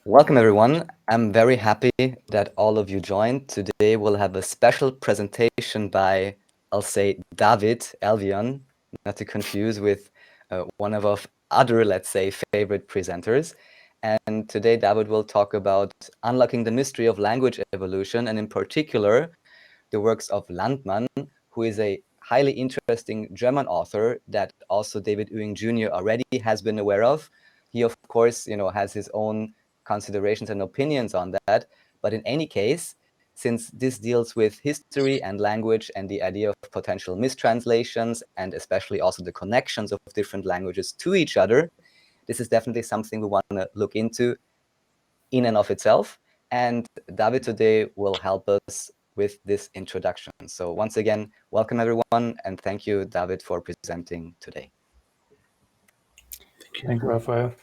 Welcome, everyone. I'm very happy that all of you joined. Today, we'll have a special presentation by, I'll say, David Elvion, not to confuse with one of our other, let's say, favorite presenters. And today, David will talk about unlocking the mystery of language evolution, and in particular, the works of Landmann, who is a highly interesting German author that also David Ewing Jr. already has been aware of. He, of course, has his own considerations and opinions on that. But in any case, since this deals with history and language and the idea of potential mistranslations and especially also the connections of different languages to each other, this is definitely something we want to look into in and of itself. And David today will help us with this introduction. So once again, welcome everyone, and thank you, David, for presenting today. Thank you, Raffael.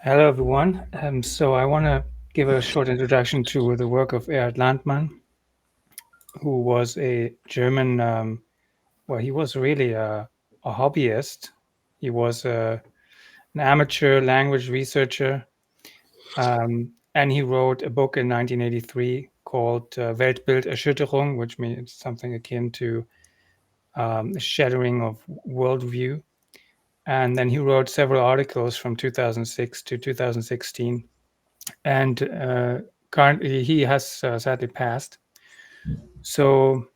Hello, everyone. So I want to give a short introduction to the work of Erhard Landmann, who was a German, he was really a hobbyist. He was an amateur language researcher, and he wrote a book in 1983 called Weltbilderschütterung, which means something akin to shattering of worldview. And then he wrote several articles from 2006 to 2016. And currently he has sadly passed. So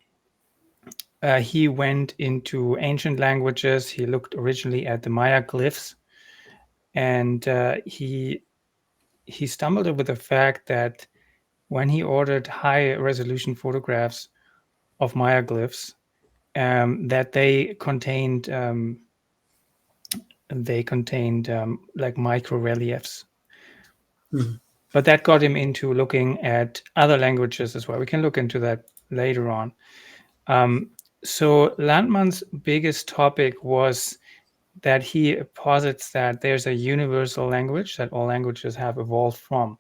he went into ancient languages. He looked originally at the Maya glyphs, and he stumbled over the fact that when he ordered high resolution photographs of Maya glyphs, that they contained like micro reliefs. Mm-hmm. But that got him into looking at other languages as well. We can look into that later on. So Landmann's biggest topic was that he posits that there's a universal language that all languages have evolved from.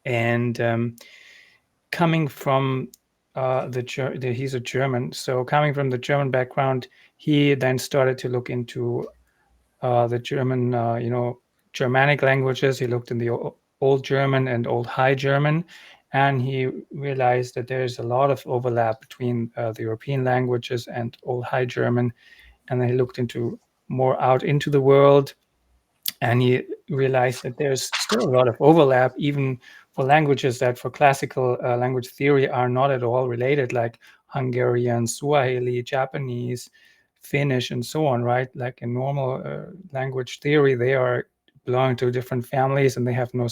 And coming from he's a German, so coming from the German background, he then started to look into the German, Germanic languages. He looked in the Old German and Old High German, and he realized that there's a lot of overlap between the European languages and Old High German. And then he looked more out into the world, and he realized that there's still a lot of overlap, even for languages that for classical language theory are not at all related, like Hungarian, Swahili, Japanese, Finnish, and so on, right? Like in normal language theory, they are belong to different families and they have no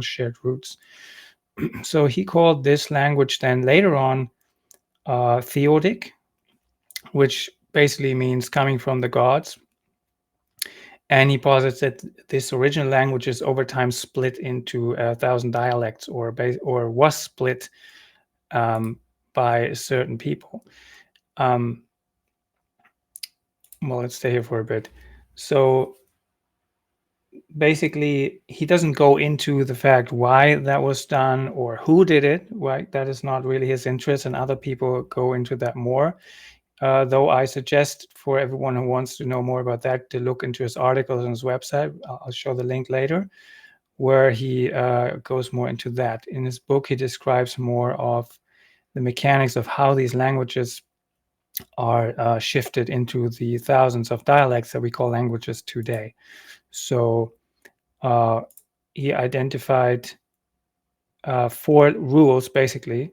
shared roots. So he called this language then later on theodic, which basically means coming from the gods. And he posits that this original language is over time split into 1,000 dialects, or was split by certain people. Well, let's stay here for a bit. So basically, he doesn't go into the fact why that was done or who did it, right? That is not really his interest, and other people go into that more. Though I suggest for everyone who wants to know more about that to look into his articles on his website. I'll show the link later, where he goes more into that. In his book, he describes more of the mechanics of how these languages are shifted into the thousands of dialects that we call languages today. So he identified 4 rules, basically,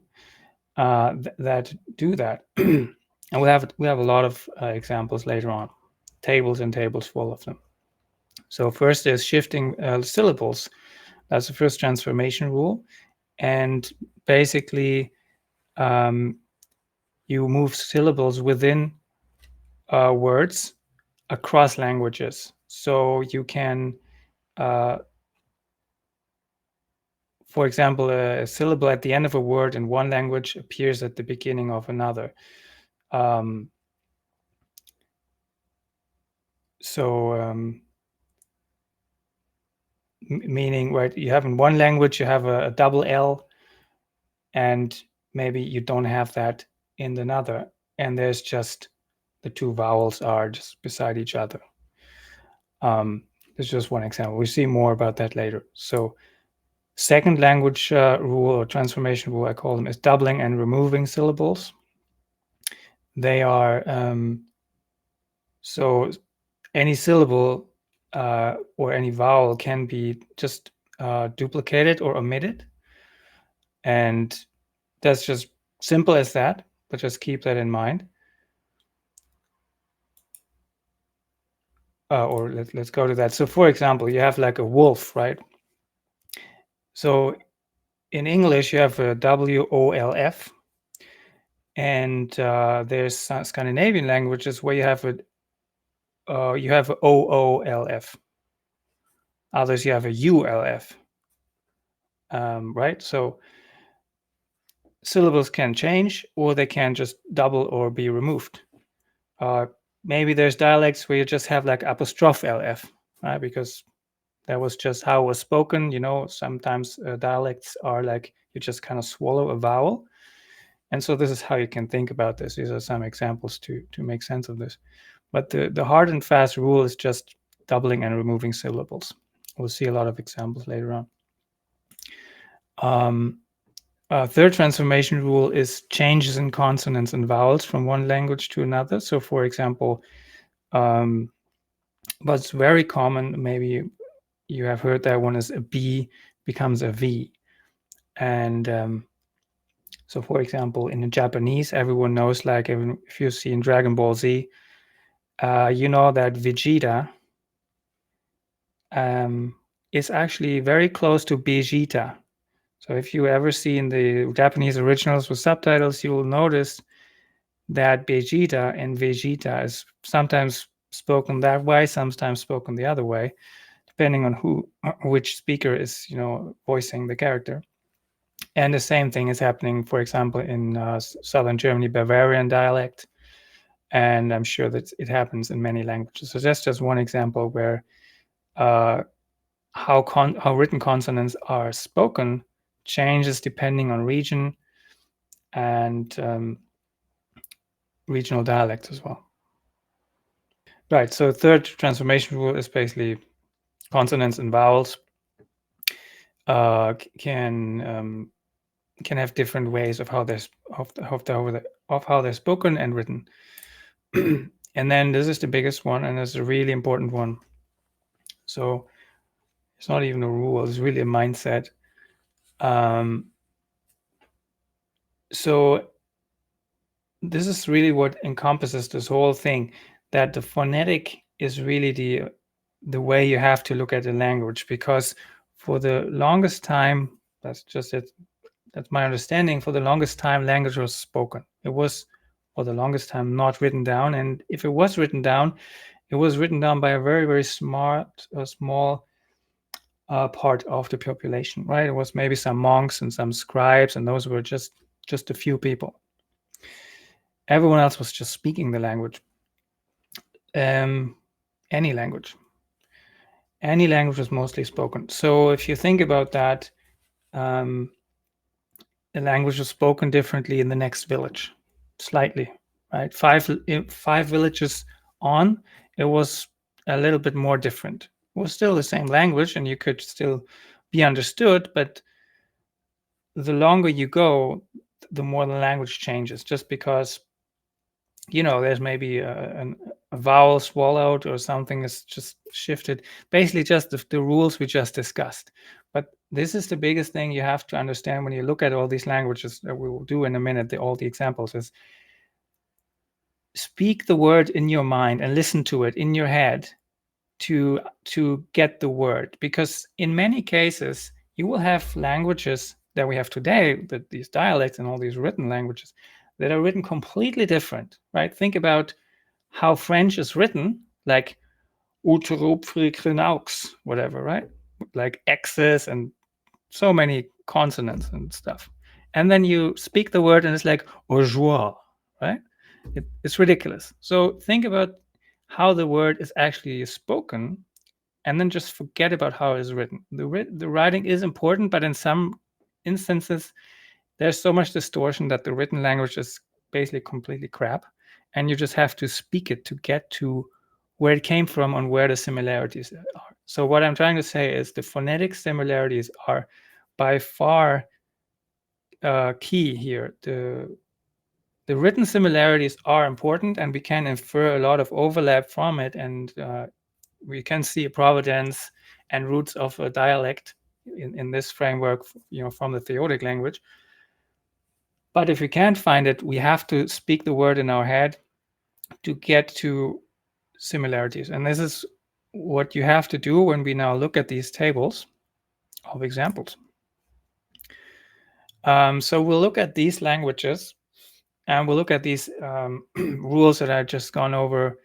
that do that. And we have a lot of examples later on, tables and tables full of them. So first is shifting syllables. That's the first transformation rule. And basically, you move syllables within words across languages. So you can, for example, a syllable at the end of a word in one language appears at the beginning of another. Meaning, right, you have in one language, you have a double L, and maybe you don't have that in another. And there's just the 2 vowels are just beside each other. The is just one example. We see more about that later. So second language rule or transformation rule, I call them, is doubling and removing syllables. They are, so any syllable or any vowel can be just duplicated or omitted. And that's just simple as that, but just keep that in mind. Or let's go to that. So for example, you have like a wolf, right? So in English, you have a WOLF, and there's Scandinavian languages where you have a OOLF. Others you have a ULF, right? So syllables can change, or they can just double or be removed. Maybe there's dialects where you just have like apostrophe LF, right? Because that was just how it was spoken. Sometimes dialects are like you just kind of swallow a vowel. And so this is how you can think about this. These are some examples to make sense of this. But the hard and fast rule is just doubling and removing syllables. We'll see a lot of examples later on. Third transformation rule is changes in consonants and vowels from one language to another. So for example, what's very common, maybe you have heard that one, is a B becomes a V. And so for example, in Japanese, everyone knows, like if you see in Dragon Ball Z, you know that Vegeta is actually very close to Vegeta. So if you ever see in the Japanese originals with subtitles, you will notice that Vegeta and Vegeta is sometimes spoken that way, sometimes spoken the other way, depending on which speaker is, voicing the character. And the same thing is happening, for example, in southern Germany, Bavarian dialect. And I'm sure that it happens in many languages. So that's just one example where how written consonants are spoken changes depending on region and regional dialects as well. Right, so third transformation rule is basically consonants and vowels can have different ways of how they're spoken and written. And then this is the biggest one, and it's a really important one. So it's not even a rule, it's really a mindset. So this is really what encompasses this whole thing, that the phonetic is really the way you have to look at the language, because for the longest time, that's my understanding, for the longest time language was spoken. It was for the longest time not written down, and if it was written down, it was written down by a very, very small part of the population, right? It was maybe some monks and some scribes, and those were just a few people. Everyone else was just speaking the language. Any language was mostly spoken. So if you think about that, the language was spoken differently in the next village, slightly, right? Five villages on, it was a little bit more different. It was still the same language, and you could still be understood, but the longer you go, the more the language changes, just because there's maybe a vowel swallowed or something is just shifted. Basically, just the rules we just discussed. But this is the biggest thing you have to understand when you look at all these languages that we will do in a minute, all the examples, is speak the word in your mind and listen to it in your head to get the word. Because in many cases, you will have languages that we have today, that these dialects and all these written languages, that are written completely different, right? Think about how French is written, like whatever, right? Like X's and so many consonants and stuff. And then you speak the word and it's like joie, right? It's ridiculous. So think about how the word is actually spoken, and then just forget about how it is written. The writing is important, but in some instances, there's so much distortion that the written language is basically completely crap, and you just have to speak it to get to where it came from and where the similarities are. So what I'm trying to say is the phonetic similarities are by far key here. The written similarities are important, and we can infer a lot of overlap from it, and we can see providence and roots of a dialect in this framework, from the theotic language. But if we can't find it, we have to speak the word in our head to get to similarities. And this is what you have to do when we now look at these tables of examples. So we'll look at these languages, and we'll look at these rules that I've just gone over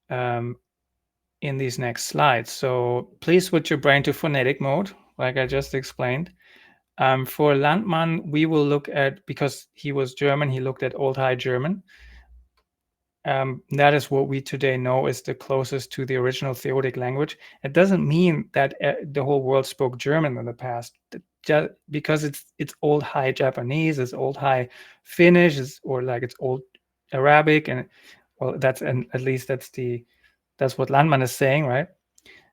in these next slides. So please switch your brain to phonetic mode, like I just explained. For Landmann, we will look at, because he was German, he looked at Old High German. That is what we today know is the closest to the original theotic language. It doesn't mean that the whole world spoke German in the past, just because it's Old High Japanese, it's Old High Finnish, or like it's Old Arabic, and well, at least that's what Landmann is saying, right?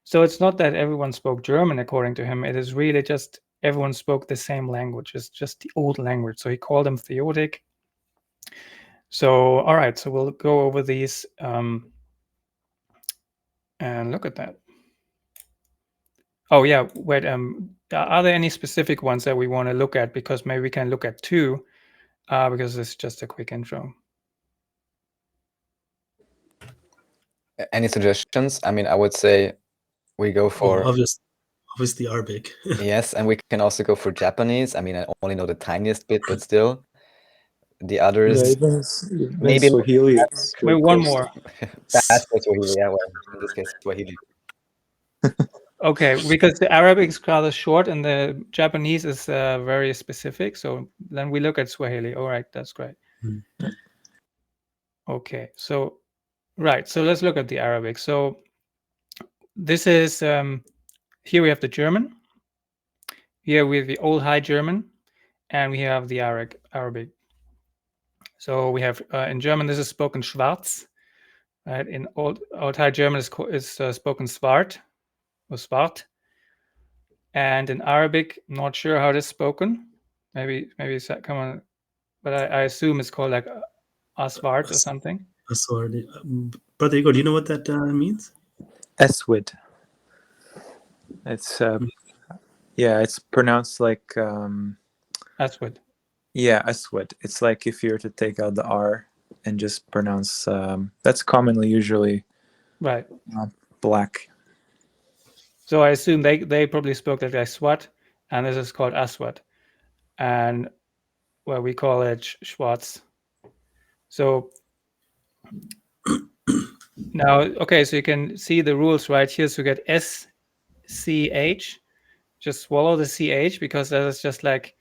So it's not that everyone spoke German according to him. It is really just everyone spoke the same language. It's just the old language. So he called them theotic. So, all right, so we'll go over these and look at that. Oh yeah, wait, are there any specific ones that we want to look at? Because maybe we can look at two, because it's just a quick intro. Any suggestions? I mean, I would say we go for... obviously Arabic. Yes, and we can also go for Japanese. I mean, I only know the tiniest bit, but still. The others... Yeah, maybe Swahili. Wait, one more. That's Swahili, yeah, well, in this case, Swahili. Okay, because the Arabic is rather short and the Japanese is very specific. So then we look at Swahili. All right, that's great. Okay, so right, so let's look at the Arabic. So this is here we have the German. Here we have the Old High German, and we have the Arabic. So we have in German this is spoken Schwarz, right? In Old High German is spoken Swart or Swart, and in Arabic, not sure how it is spoken. Maybe come on, but I assume it's called like Aswart or something. Aswart. Brother Igor, do you know what that means? Eswid. It's it's pronounced like Aswid. Yeah, Eswid. It's like if you were to take out the R and just pronounce. That's commonly usually right black. So I assume they probably spoke like Swat, and this is called Aswat, and well, we call it Schwarz. So now, okay, so you can see the rules right here. So you get SCH, just swallow the CH because that is just like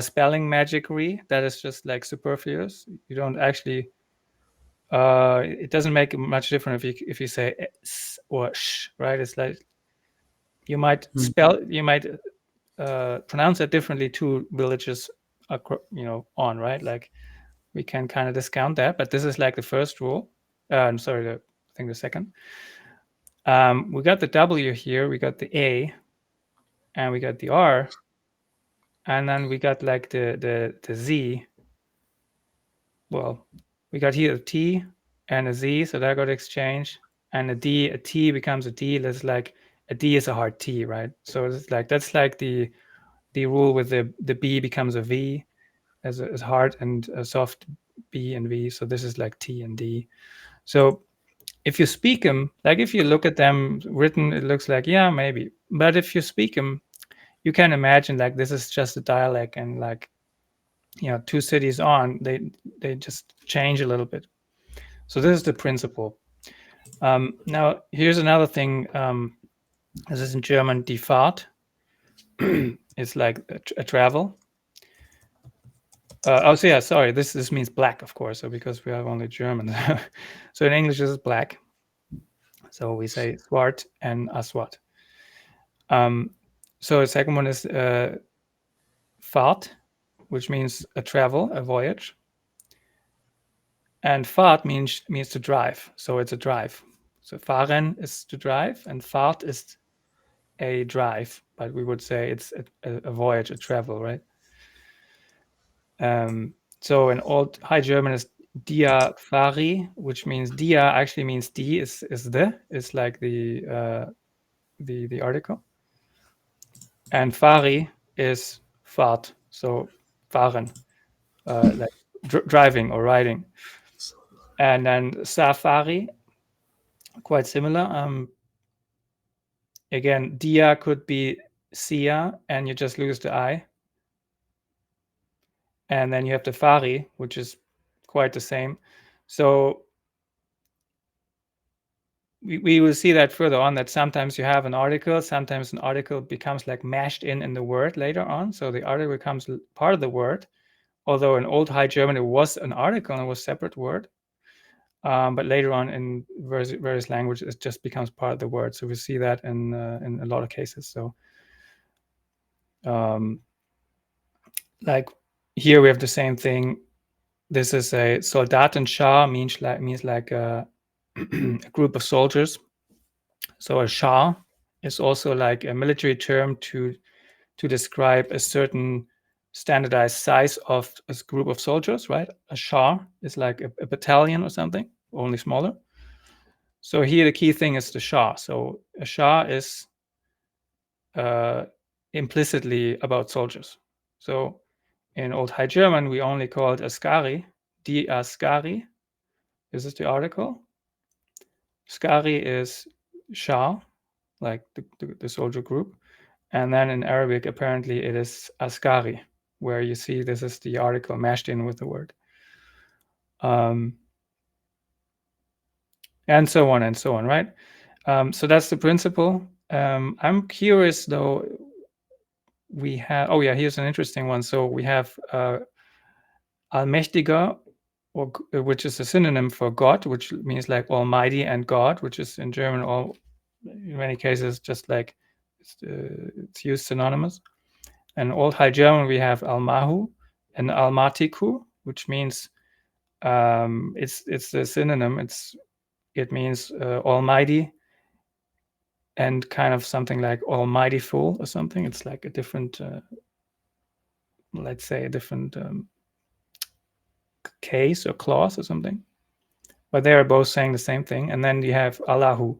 spelling magicry. That is just like superfluous. You don't actually. It doesn't make much difference if you say S or sh, right? It's like you might pronounce it differently two villages, on, right? Like we can kind of discount that, but this is like the first rule. I'm sorry, I think the second. We got the W here, we got the A, and we got the R, and then we got like the Z. Well, we got here a T and a Z, so that got exchanged, and a T becomes a D. That's like a D is a hard T, right? So it's like that's like the rule with the B becomes a V as hard and a soft B and V. So this is like T and D. So if you speak them, like if you look at them written, it looks like, yeah, maybe. But if you speak them, you can imagine like this is just a dialect, and like, 2 cities on, they just change a little bit. So this is the principle. Now, here's another thing. This is in German, die Fahrt. It's like a travel. Sorry, this means black, of course, so because we have only German. So in English, this is black. So we say Swart and Aswat. So the second one is Fahrt, which means a travel, a voyage. And Fahrt means to drive, so it's a drive. So fahren is to drive, and Fahrt is a drive, but we would say it's a voyage, a travel, right? So in Old High German is dia fari, which means dia actually means die is like the article, and fari is Fahrt, so fahren, like driving or riding. And then safari, quite similar. Again, dia could be sia, and you just lose the I. And then you have the fari, which is quite the same. So we will see that further on, that sometimes you have an article, sometimes an article becomes like mashed in the word later on. So the article becomes part of the word, although in Old High German it was an article and it was a separate word. But later on in various languages, it just becomes part of the word. So we see that in a lot of cases. So like here we have the same thing. This is a Soldatenschar, means like a group of soldiers. So a Schar is also like a military term to describe a certain standardized size of a group of soldiers, right? A Schar is like a battalion or something, only smaller. So here the key thing is the Schar. So a Schar is implicitly about soldiers. So in Old High German, we only call it Askari, die Askari. This is the article. Skari is Schar, like the soldier group. And then in Arabic, apparently it is Askari, where you see this is the article mashed in with the word. And so on and so on, right? So that's the principle. I'm curious though, we have, oh yeah, here's an interesting one. So we have Allmächtiger, or which is a synonym for God, which means like Almighty and God, which is in German in many cases just like it's used synonymous. And Old High German we have Almahu and Almatiku, which means it's a synonym. It means Almighty and kind of something like Almightyful or something. It's like a different, let's say a different case or clause or something. But they are both saying the same thing. And then you have Allahu,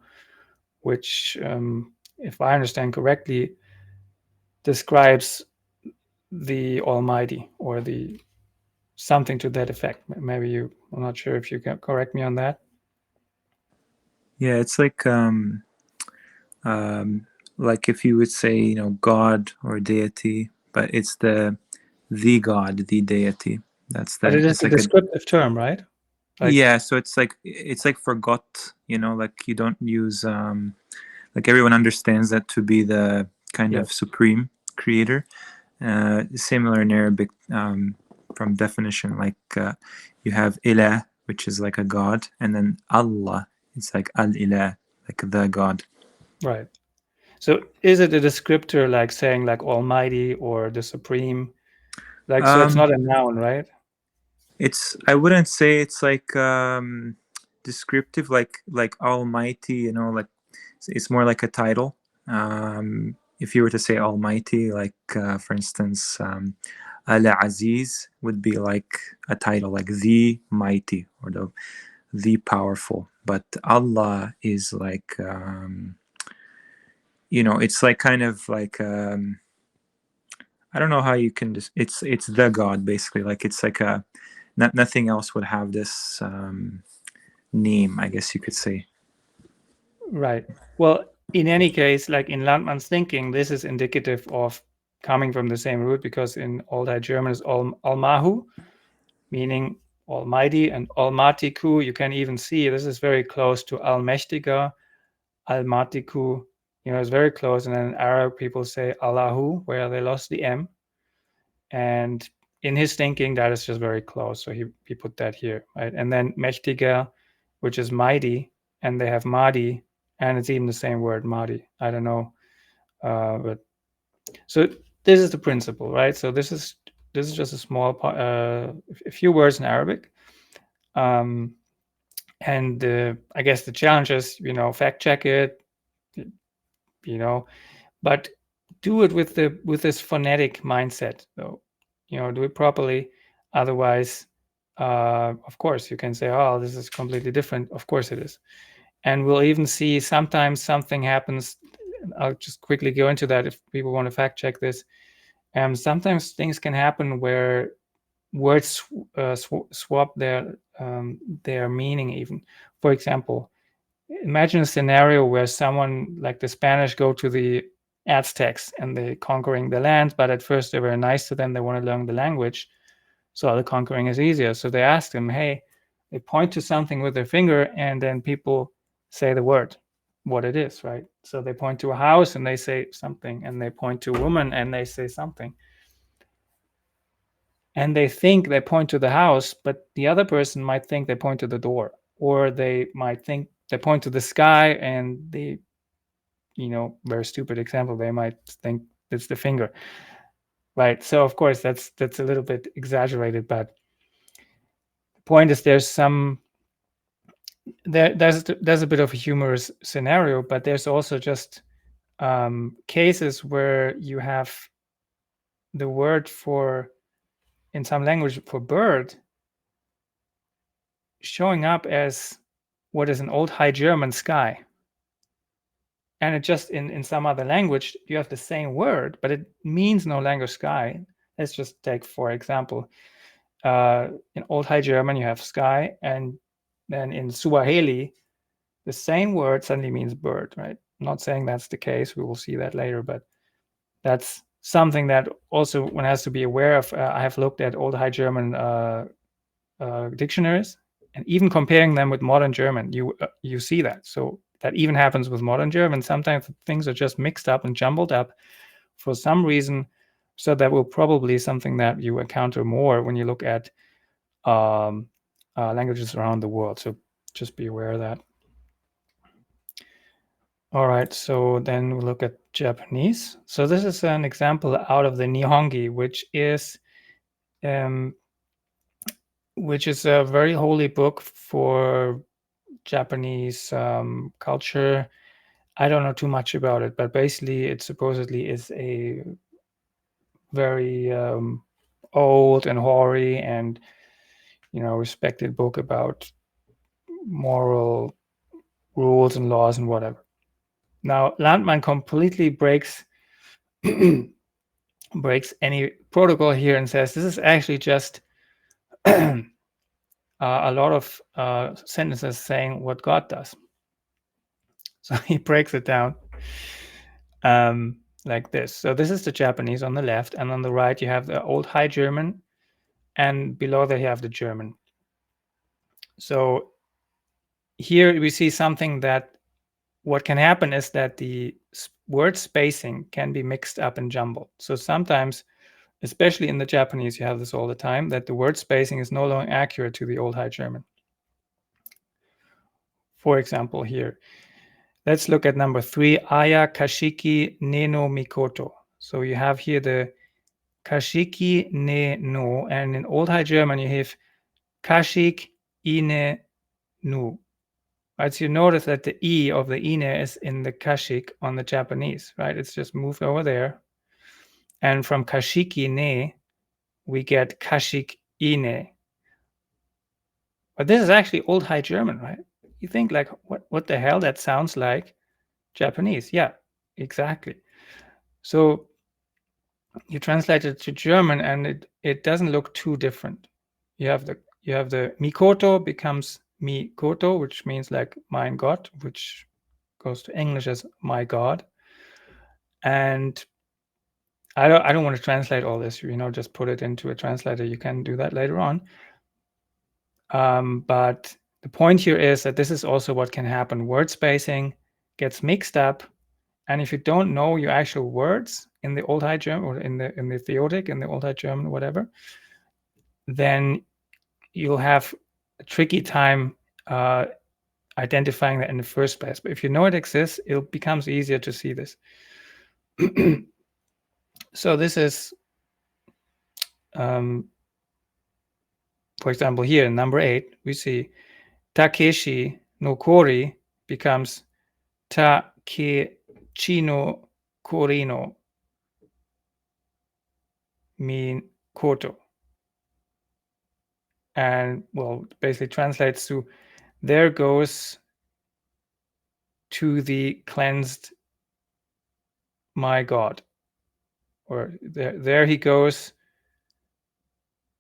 which, if I understand correctly, describes the Almighty or the something to that effect. Maybe I'm not sure if you can correct me on that. Yeah, it's like if you would say, God or deity, but it's the God, the deity. That's the. But it is a descriptive term, right? Yeah, so it's like forgot. Like you don't use like everyone understands that to be the kind of supreme creator. Similar in Arabic from definition, like you have ilah, which is like a god, and then Allah, it's like al-ilah, like the God. Right. So is it a descriptor like saying like Almighty or the Supreme? Like, so it's not a noun, right? I wouldn't say it's like descriptive, like Almighty, like it's more like a title. If you were to say Almighty, like for instance, Al-Aziz would be like a title, like the mighty or the powerful. But Allah is like, it's like kind of like, I don't know how you can just, it's the God basically. Like it's like nothing else would have this name, I guess you could say. Right. Well, in any case, like in Landmann's thinking, this is indicative of coming from the same root, because in Old High German is Almahu, meaning Almighty, and Almatiku, you can even see this is very close to Allmächtiger, Almatiku, it's very close. And then in Arab, people say Allahu, where they lost the M. And in his thinking, that is just very close. So he put that here, right? And then Mächtiger, which is mighty, and they have Mahdi, and it's even the same word, Mahdi. I don't know. But so this is the principle, right? So this is just a small part, a few words in Arabic. And I guess the challenge is, fact check it, but do it with this phonetic mindset, though. Do it properly. Otherwise, of course, you can say, "Oh, this is completely different." Of course, it is. And we'll even see sometimes something happens. I'll just quickly go into that if people want to fact check this. Sometimes things can happen where words swap their meaning even. For example, imagine a scenario where someone like the Spanish go to the Aztecs and they're conquering the land, but at first they were nice to them. They want to learn the language. So the conquering is easier. So they ask them, hey, they point to something with their finger and then people say the word, what it is, right? So they point to a house and they say something, and they point to a woman and they say something. And they think they point to the house, but the other person might think they point to the door, or they might think they point to the sky, and they, very stupid example, they might think it's the finger, right? So of course that's a little bit exaggerated, but the point is there's a bit of a humorous scenario, but there's also just cases where you have the word for, in some language, for bird showing up as what is an Old High German sky. And it just in some other language, you have the same word, but it means no longer sky. Let's just take, for example, in Old High German, you have sky, and then in Swahili, the same word suddenly means bird, right? I'm not saying that's the case. We will see that later, but that's something that also one has to be aware of. I have looked at Old High German dictionaries, and even comparing them with modern German, you see that. So that even happens with modern German. Sometimes things are just mixed up and jumbled up for some reason. So that will probably something that you encounter more when you look at languages around the world. So just be aware of that. All right, so then we'll look at Japanese. So this is an example out of the Nihongi, which is a very holy book for Japanese culture. I don't know too much about it, but basically it supposedly is a very old and hoary and respected book about moral rules and laws and whatever. Now Landmann completely breaks any protocol here and says this is actually just a lot of sentences saying what God does. So he breaks it down like this. So this is the Japanese on the left, and on the right you have the Old High German, and below that you have the German. So here we see something that what can happen is that the word spacing can be mixed up and jumbled. So sometimes, especially in the Japanese, you have this all the time, that the word spacing is no longer accurate to the Old High German. For example, here, let's look at number 3, Aya Kashiki Ne no Mikoto. So you have here the Kashiki Ne no, and in Old High German you have Kashik Ine Nu. Right, so you notice that the E of the ine is in the kashik on the Japanese, right? It's just moved over there. And from kashiki ne, we get kashik ine. But this is actually Old High German, right? You think like, what the hell? That sounds like Japanese. Yeah, exactly. So you translate it to German and it doesn't look too different. You have the Mikoto becomes Mikoto, which means like mein Gott, which goes to English as my God. And I don't want to translate all this, just put it into a translator. You can do that later on. But the point here is that this is also what can happen. Word spacing gets mixed up. And if you don't know your actual words in the Old High German or in the Theotic, in the Old High German, whatever, then you'll have a tricky time identifying that in the first place. But if you know it exists, it becomes easier to see this. So this is, for example, here in number 8, we see Takeshi no kori becomes Takechi no kori no Koto. And, well, basically translates to, there goes to the cleansed my God. Or there he goes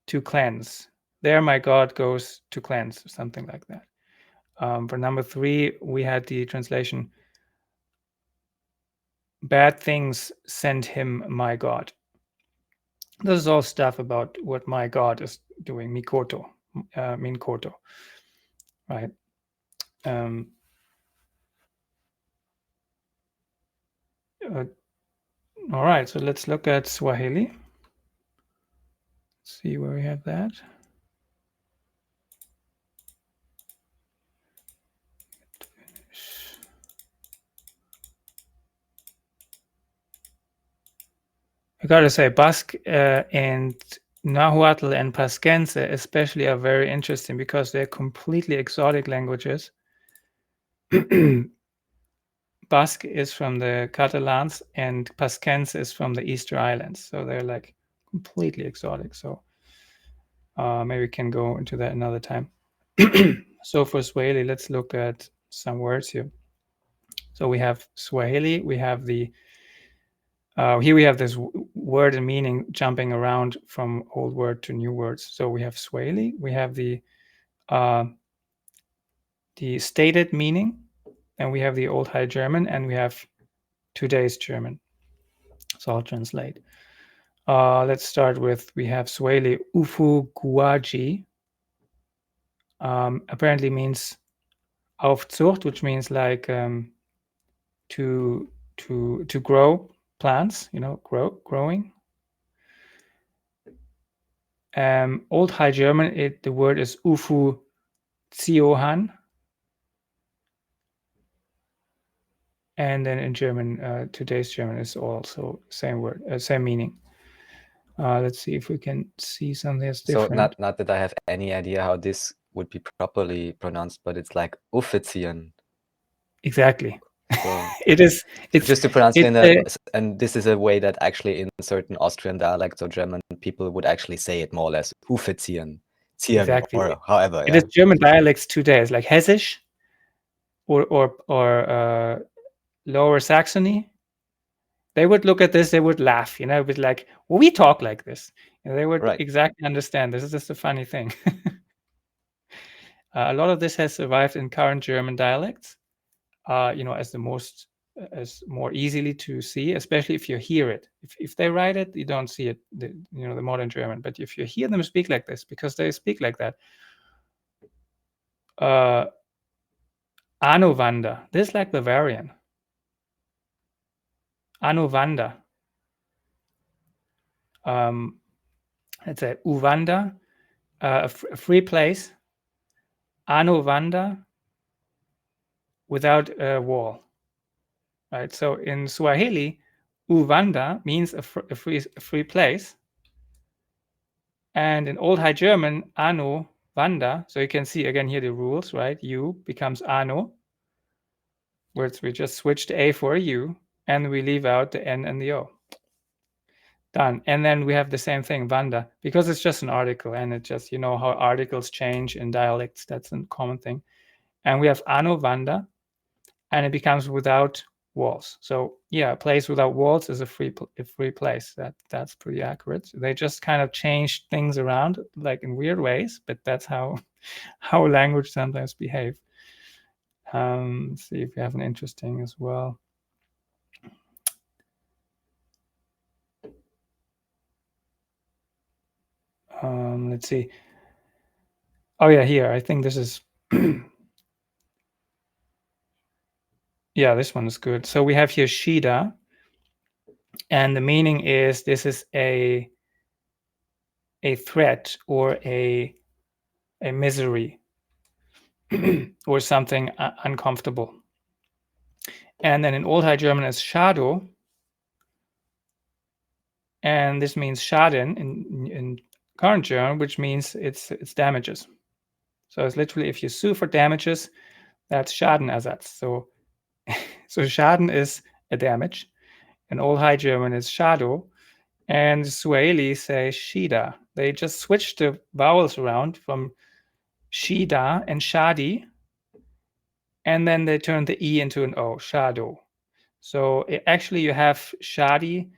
to cleanse. There my God goes to cleanse, or something like that. For number 3, we had the translation, bad things send him my God. This is all stuff about what my God is doing, Mikoto, Minkoto, right? All right, so let's look at Swahili. See where we have that. I gotta say, Basque and Nahuatl and Pasquense especially are very interesting because they're completely exotic languages. Basque is from the Catalans and Pasquense is from the Easter Islands. So they're like completely exotic. So maybe we can go into that another time. So for Swahili, let's look at some words here. So we have Swahili, we have the here we have this word and meaning jumping around from old word to new words. So we have Swahili, we have the stated meaning, and we have the Old High German, and we have today's German. So I'll translate. Let's start with, we have Swahili, ufuguaji. Apparently means Aufzucht, which means like to grow plants, growing. Old High German, the word is ufu ziohan. And then in German, today's German is also same word, same meaning. Let's see if we can see something that's different. So not that I have any idea how this would be properly pronounced, but it's like Uffizien. Exactly. So it is. It's just to pronounce it and this is a way that actually in certain Austrian dialects or German people would actually say it more or less Uffizien, Exactly. or however. It is German dialects today. It's like Hessisch or Lower Saxony. They would look at this, they would laugh, but like, well, we talk like this. And they would exactly understand. This is just a funny thing. A lot of this has survived in current German dialects, as more easily to see, especially if you hear it. If they write it, you don't see it, the modern German. But if you hear them speak like this, because they speak like that, Anowanda, this is like Bavarian. Anowanda. Let's say Uwanda, a free place. Anowanda, without a wall. Right. So in Swahili, Uwanda means a free place. And in Old High German, Anowanda, so you can see again here the rules, right? U becomes Ano, where we just switched A for a U, and we leave out the N and the O. Done. And then we have the same thing, Wanda, because it's just an article, and it just, how articles change in dialects. That's a common thing. And we have Anowanda, and it becomes without walls. So yeah, a place without walls is a free place. That's pretty accurate. They just kind of change things around like in weird ways, but that's how language sometimes behave. Let's see if we have an interesting as well. Let's see. Oh yeah, here, I think this is yeah, this one is good. So we have here Shida, and the meaning is this is a threat or a misery or something uncomfortable. And then in Old High German is Schado, and this means Schaden in current German, which means it's damages. So it's literally, if you sue for damages, that's Schadenersatz. So Schaden is a damage. In Old High German is Schado. And Swahili say Shida. They just switched the vowels around from Shida and Shadi. And then they turned the E into an O, Shado. So actually you have Shadi.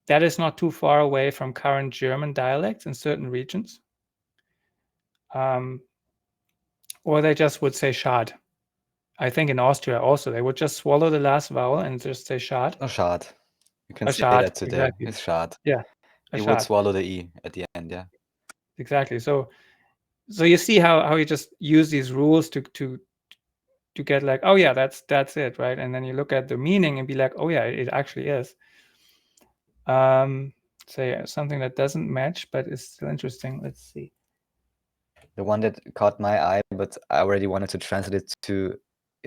That is not too far away from current German dialects in certain regions. Or they just would say Schad. I think in Austria also, they would just swallow the last vowel and just say Schad. Oh, Schad. You can A say Schad, that today. exactly. It's Schad. Yeah, a You would Schad. swallow the E at the end, yeah. Exactly. So you see how you just use these rules to get like, oh yeah, that's it, right? And then you look at the meaning and be like, oh yeah, it actually is. Say something that doesn't match, but is still interesting. Let's see. The one that caught my eye, but I already wanted to translate it to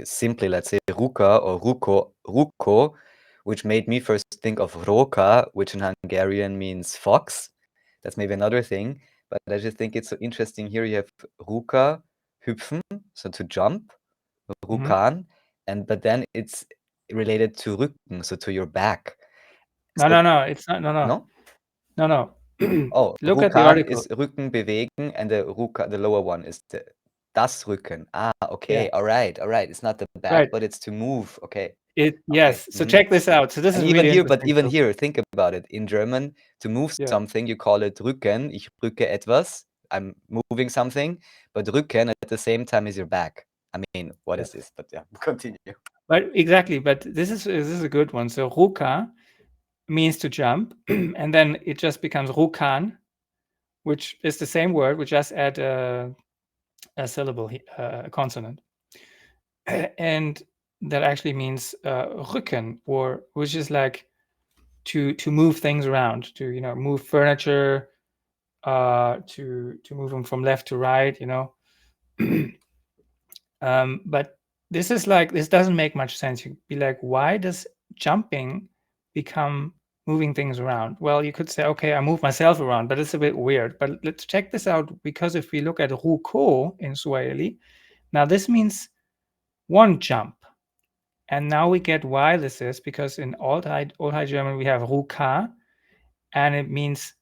simply, let's say, Ruka or Ruko, which made me first think of Roka, which in Hungarian means fox. That's maybe another thing, but I just think it's so interesting. Here you have Ruka, hüpfen, so to jump, Rukan, but then it's related to Rücken, so to your back. No, it's not. No? No. Oh, Look at the Rukan article. is Rücken bewegen, and the lower one is das Rücken. Okay, Yeah. all right. It's not the back, Right. but it's to move. Okay. Yes. So check this out. So this And is even really here, but interesting. even here, think about it. In German, to move something, you call it Rücken. Ich rücke etwas. I'm moving something, but Rücken at the same time is your back. I mean, what is this? But yeah, continue. But exactly. But this is a good one. So Ruka means to jump, and then it just becomes Rukan, which is the same word. We just add a syllable, a consonant, and that actually means Rücken, or which is like to move things around, to move furniture, to move them from left to right, but this doesn't make much sense. You'd be like, why does jumping become moving things around? Well, you could say, okay, I move myself around, but it's a bit weird. But let's check this out, because if we look at ruko in Swahili, now this means one jump. And now we get why this is, because in Old High German we have ruka, and it means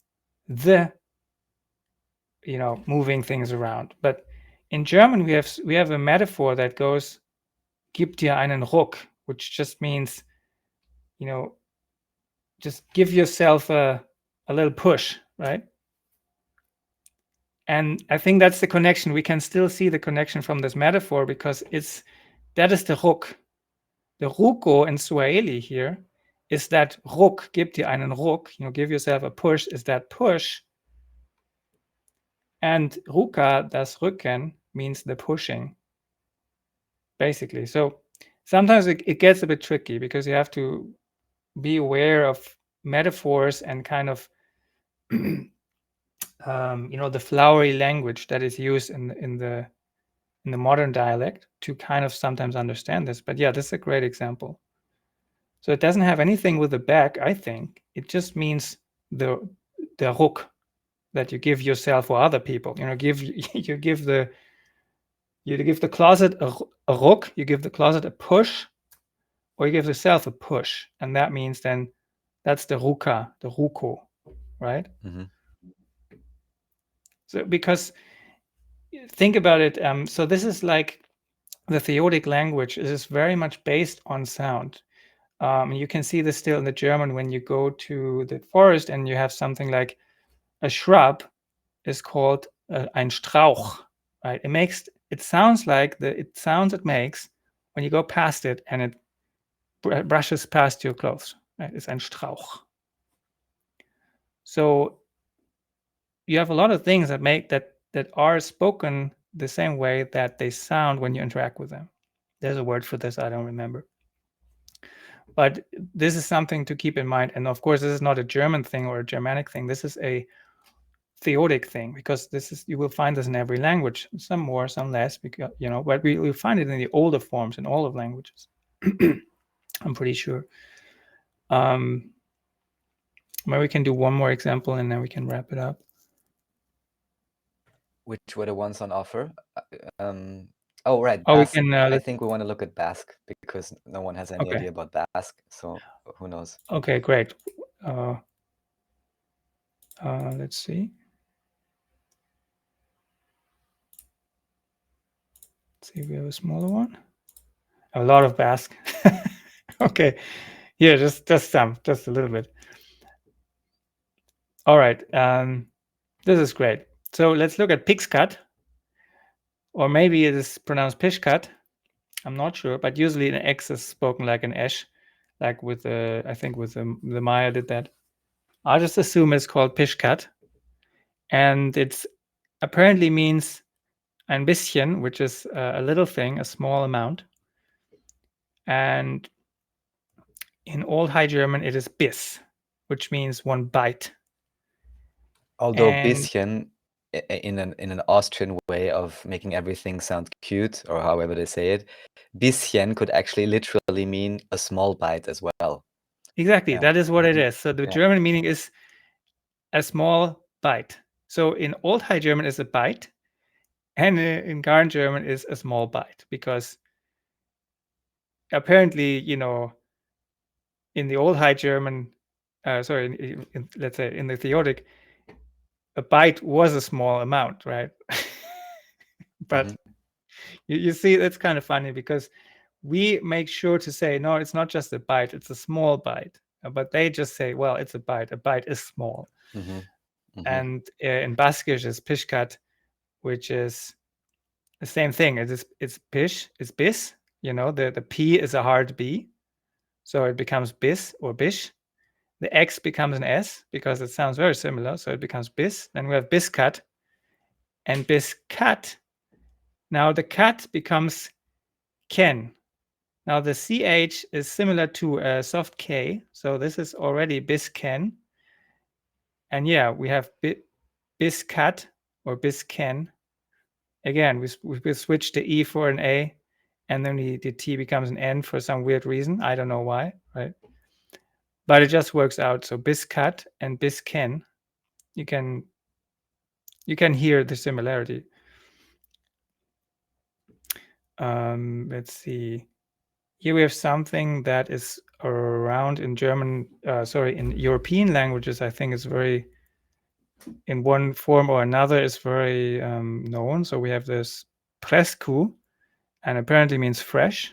moving things around. But in German we have a metaphor that goes, gib dir einen Ruck, which just means, just give yourself a little push, right? And I think that's the connection. We can still see the connection from this metaphor, because that is the Ruck. The Ruko in Swahili here is that Ruck, gib dir einen Ruck, give yourself a push, is that push. And Ruka, das Rücken, means the pushing, basically. So sometimes it gets a bit tricky, because you have to be aware of metaphors and kind of the flowery language that is used in the modern dialect to kind of sometimes understand this. But yeah, this is a great example. So it doesn't have anything with the back, I think. It just means the Ruck that you give yourself or other people. You give the closet a Ruck, you give the closet a push, or you give yourself a push, and that means then that's the Ruka, the Ruko, right? Mm-hmm. So because think about it, so this is like the theotic language. It is very much based on sound. You can see this still in the German when you go to the forest and you have something like a shrub is called ein Strauch, right? It sounds like it makes when you go past it and it brushes past your clothes, right? It's ein Strauch. So you have a lot of things that are spoken the same way that they sound when you interact with them. There's a word for this, I don't remember. But this is something to keep in mind. And of course, this is not a German thing or a Germanic thing. This is a theotic thing, because you will find this in every language, some more, some less, because but we find it in the older forms in all of languages. I'm pretty sure. Maybe we can do one more example and then we can wrap it up. Which were the ones on offer? Oh, right. Oh, we Basque. can. I think we want to look at Basque because no one has any Okay. idea about Basque. So who knows? Okay, great. Let's see. Let's see if we have a smaller one. A lot of Basque. Okay. Yeah, just a little bit. All right. This is great. So let's look at Pixcut, or maybe it is pronounced Pishcut. I'm not sure, but usually an X is spoken like an Esh, like with I think with the Maya did that. I'll just assume it's called Pishcut, and it's apparently means ein bisschen, which is a little thing, a small amount. And in Old High German, it is bis, which means one bite. Although And bisschen in an Austrian way of making everything sound cute, or however they say it, bisschen could actually literally mean a small bite as well. exactly, Yeah. that is what it is. So the Yeah. German meaning is a small bite. So in Old High German is a bite, and in current German is a small bite, because apparently, in the Old High German, let's say in the theoretic, a bite was a small amount, right? But you see, that's kind of funny, because we make sure to say, no, it's not just a bite, it's a small bite. But they just say, well, it's a bite is small. And in Baskish is Pishkat, which is the same thing. It's pish, it's bis. The P is a hard B. So it becomes bis or bish. The X becomes an S because it sounds very similar. So it becomes bis. Then we have biscut and biscat. Now the cat becomes ken. Now the CH is similar to a soft K. So this is already bisken. And yeah, we have biscat or bisken. Again, we switch the E for an A, and then the T becomes an N for some weird reason. I don't know why, right? But it just works out. So biscat and bisken, you can hear the similarity. Let's see. Here we have something that is around in German, in European languages, I think is very, in one form or another, is very known. So we have this Presku, and apparently means fresh,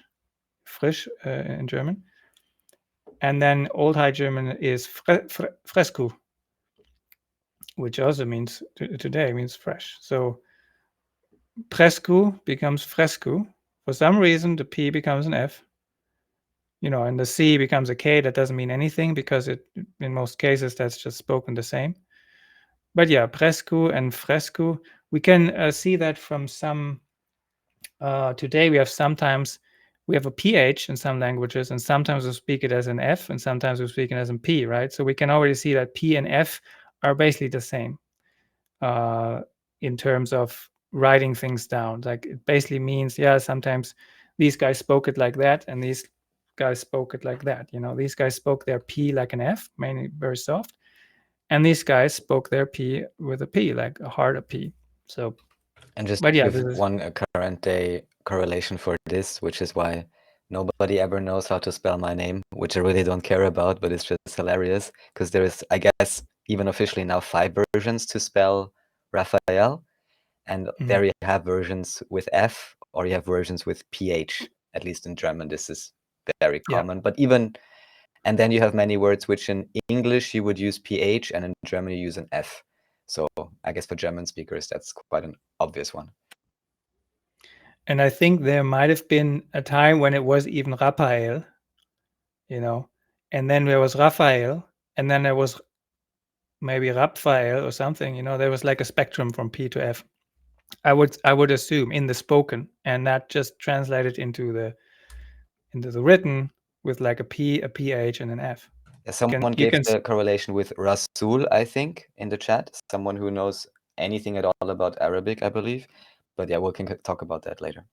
frisch in German. And then Old High German is fresku, which also means today means fresh. So presku becomes fresku. For some reason, the P becomes an F. And the C becomes a K. That doesn't mean anything, because in most cases that's just spoken the same. But yeah, presku and fresku. We can see that from some. Today we have a PH in some languages, and sometimes we speak it as an F, and sometimes we speak it as a P, right? So we can already see that P and F are basically the same in terms of writing things down. Like, it basically means, yeah, sometimes these guys spoke it like that, and these guys spoke it like that. These guys spoke their P like an F, mainly very soft, and these guys spoke their P with a P, like a harder P. So, and just but yeah, give one current day correlation for this, which is why nobody ever knows how to spell my name, which I really don't care about, but it's just hilarious, because there is, I guess, even officially now 5 versions to spell Raffael, and there you have versions with F, or you have versions with PH. At least in German, this is very common. But and then you have many words which in English you would use PH, and in German you use an F. So I guess for German speakers, that's quite an obvious one. And I think there might have been a time when it was even Raphael, and then there was Raphael, and then there was maybe Raphael or something. There was like a spectrum from P to F. I would assume in the spoken, and that just translated into the written with like a P, a PH, and an F. Someone gave the correlation with Rasul, I think, in the chat. Someone who knows anything at all about Arabic, I believe. But yeah, we can talk about that later.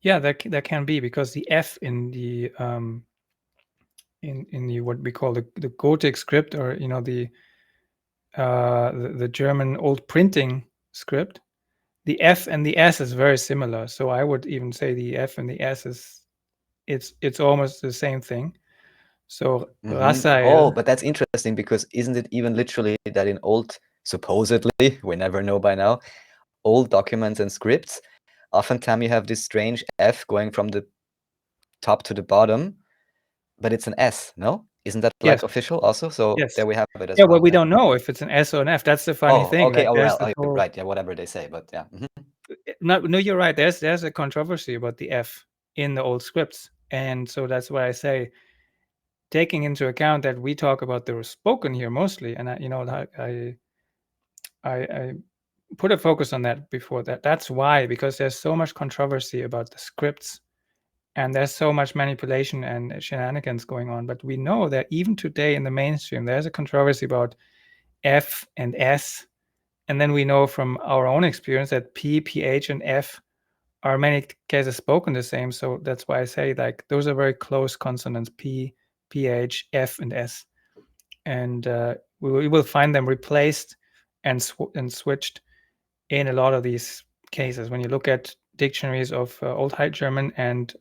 Yeah, that can be, because the F in the in the what we call the Gothic script, or the German old printing script. The F and the S is very similar. So I would even say the F and the S is, it's almost the same thing. So Raffael. Oh, but that's interesting, because isn't it even literally that in old, supposedly, we never know by now, old documents and scripts, oftentimes you have this strange F going from the top to the bottom, but it's an S, no? Isn't that like Yes. official also? So Yes. there we have it as Yeah, well. well, we don't know if it's an S or an F. That's the funny thing. Okay, Like, there's the whole... right, yeah, whatever they say, but yeah. No, you're right. There's a controversy about the F in the old scripts, and so that's why I say, taking into account that we talk about the spoken here mostly, and I put a focus on that before that. That's why, because there's so much controversy about the scripts, and there's so much manipulation and shenanigans going on. But we know that even today in the mainstream, there's a controversy about F and S. And then we know from our own experience that P, PH, and F are in many cases spoken the same. So that's why I say, like, those are very close consonants: P, PH, F, and S. And we will find them replaced and switched in a lot of these cases. When you look at dictionaries of Old High German and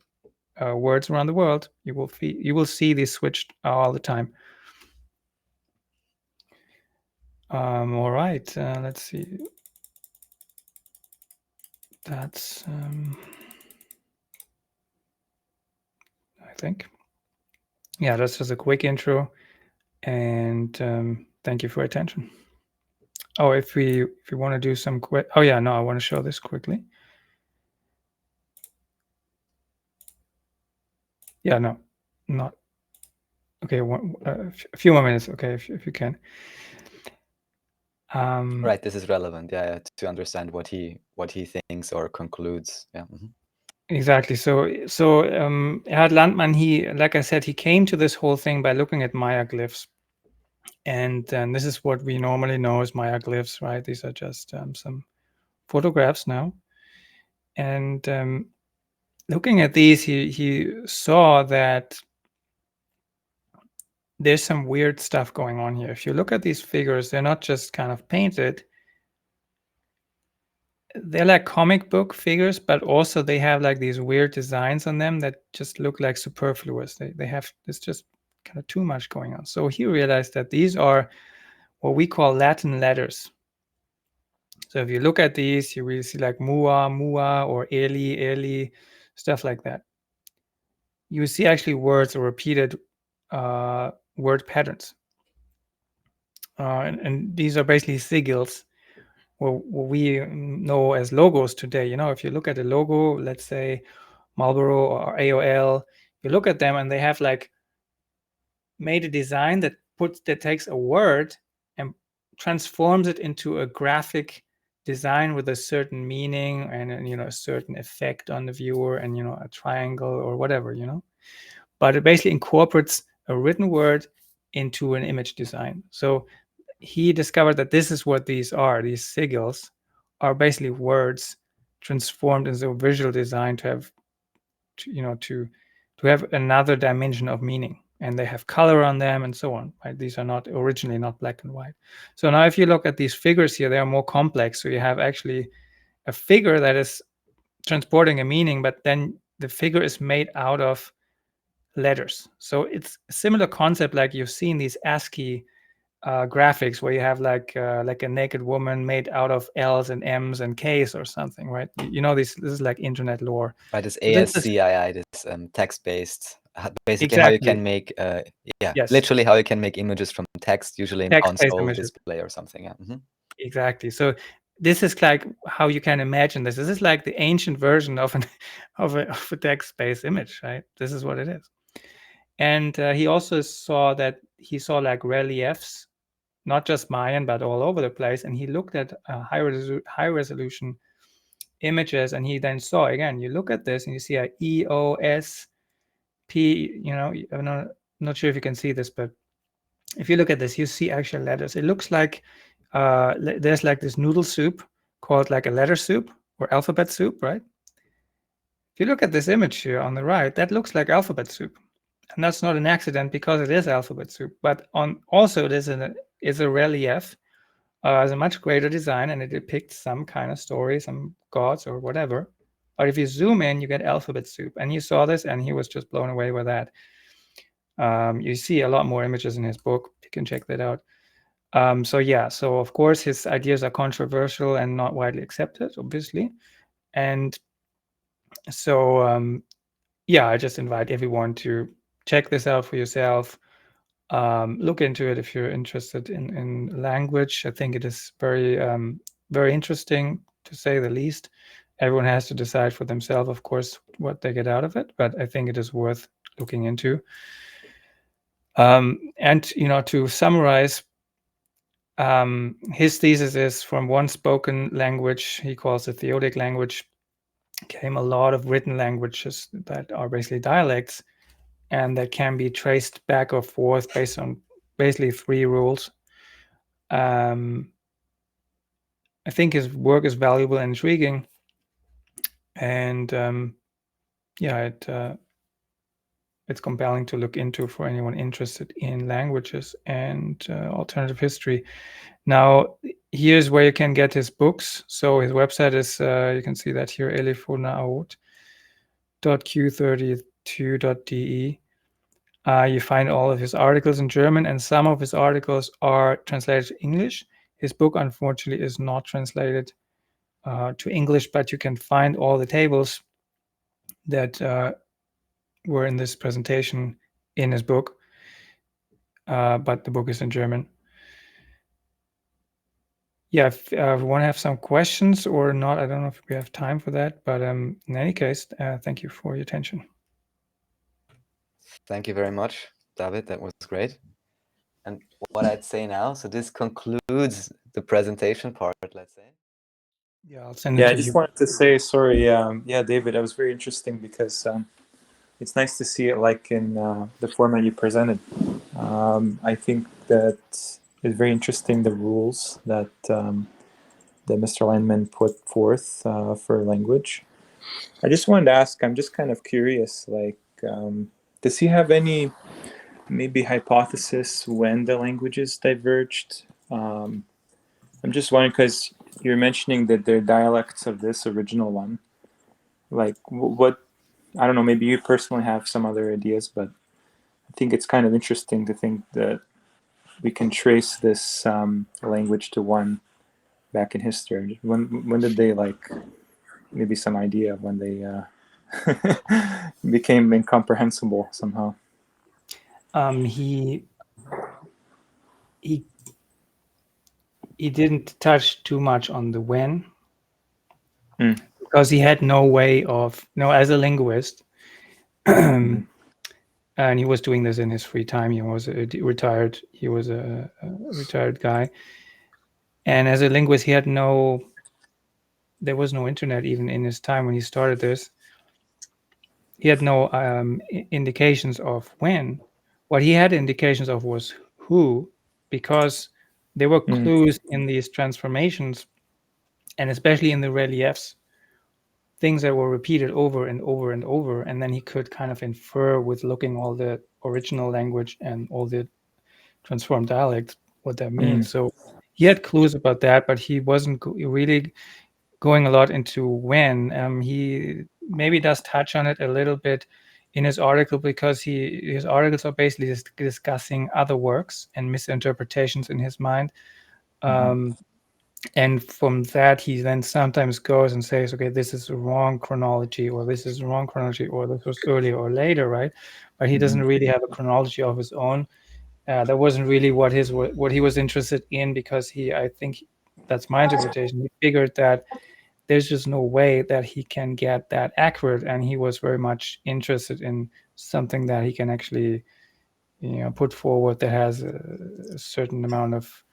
words around the world, you will see these switched all the time. All right, let's see. That's I think, yeah, that's just a quick intro, and thank you for your attention. Oh, if we want to do some quick, oh yeah, no, I want to show this quickly. Yeah, no, not okay. A few more minutes, okay, if you can. Right, this is relevant, yeah, to understand what he thinks or concludes. Yeah. Exactly. So Erhard Landmann, he, like I said, he came to this whole thing by looking at Maya glyphs, and this is what we normally know as Maya glyphs, right? These are just some photographs now, and looking at these, he saw that there's some weird stuff going on here. If you look at these figures, they're not just kind of painted. They're like comic book figures, but also they have like these weird designs on them that just look like superfluous. They have, it's just kind of too much going on. So he realized that these are what we call Latin letters. So if you look at these, you will see like mua, mua, or eli, eli, stuff like that. You see actually words or repeated word patterns. And these are basically sigils, what we know as logos today. You know, if you look at a logo, let's say Marlboro or AOL, you look at them and they have like made a design that takes a word and transforms it into a graphic design with a certain meaning and, you know, a certain effect on the viewer, and, you know, a triangle or whatever, you know. But it basically incorporates a written word into an image design. So he discovered that this is what these are. These sigils are basically words transformed into a visual design to have, to have another dimension of meaning, and they have color on them and so on. Right? These are not originally not black and white. So now, if you look at these figures here, they are more complex. So you have actually a figure that is transporting a meaning, but then the figure is made out of letters. So it's a similar concept like you've seen these ASCII graphics where you have like a naked woman made out of L's and M's and K's or something, right? You know, this is like internet lore. Right, this ASCII, this text-based, basically exactly. how you can make, yes. literally how you can make images from text, usually in console display or something. Yeah. Exactly. So this is like how you can imagine this. This is like the ancient version of a text-based image, right? This is what it is. And he also saw like reliefs, not just Mayan, but all over the place. And he looked at high resolution images, and he then saw, again, you look at this and you see a EOS P, you know, I'm not sure if you can see this, but if you look at this, you see actual letters. It looks like there's like this noodle soup called like a letter soup or alphabet soup, right? If you look at this image here on the right, that looks like alphabet soup. And that's not an accident, because it is alphabet soup. But also it is a relief as a much greater design, and it depicts some kind of story, some gods or whatever. But if you zoom in, you get alphabet soup. And he saw this and he was just blown away by that. You see a lot more images in his book. You can check that out. So of course his ideas are controversial and not widely accepted, obviously. And so, I just invite everyone to check this out for yourself. Look into it if you're interested in language. I think it is very, very interesting, to say the least. Everyone has to decide for themselves, of course, what they get out of it, but I think it is worth looking into. And to summarize, his thesis is, from one spoken language, he calls it theotic language, came a lot of written languages that are basically dialects, and that can be traced back or forth based on basically 3 rules. I think his work is valuable and intriguing, and it's compelling to look into for anyone interested in languages and alternative history. Now, here's where you can get his books. So his website is, you can see that here, elifonaut.q32.de. You find all of his articles in German, and some of his articles are translated to English. His book, unfortunately, is not translated to English, but you can find all the tables that were in this presentation in his book, but the book is in German. Yeah, if we want to have some questions or not, I don't know if we have time for that, but in any case, thank you for your attention. Thank you very much, David. That was great. And what I'd say now, so this concludes the presentation part, let's say. Yeah, I'll send it to I you. just wanted to say, sorry, David, that was very interesting because it's nice to see it like in the format you presented. I think that it's very interesting, the rules that that Mr. Landmann put forth for language. I just wanted to ask, I'm just kind of curious, like, does he have any maybe hypothesis when the languages diverged? I'm just wondering, because you're mentioning that they're dialects of this original one. Like, what, I don't know, maybe you personally have some other ideas, but I think it's kind of interesting to think that we can trace this language to one back in history. When did they, like, maybe some idea of when they became incomprehensible somehow? He didn't touch too much on the when, because he had no way of, as a linguist, and he was doing this in his free time. He was a retired guy, and as a linguist, there was no internet even in his time when he started this. He had no indications of when. What he had indications of was who, because there were clues in these transformations, and especially in the reliefs, things that were repeated over and over and over, and then he could kind of infer, with looking all the original language and all the transformed dialects, what that means. So he had clues about that, but he wasn't really going a lot into when. He maybe does touch on it a little bit in his article, because his articles are basically just discussing other works and misinterpretations in his mind. And from that, he then sometimes goes and says, okay, this is the wrong chronology, or this is the wrong chronology, or this was earlier or later, right? But he doesn't really have a chronology of his own. That wasn't really what he was interested in, because I think that's my interpretation. He figured that there's just no way that he can get that accurate, and he was very much interested in something that he can actually, put forward that has a certain amount of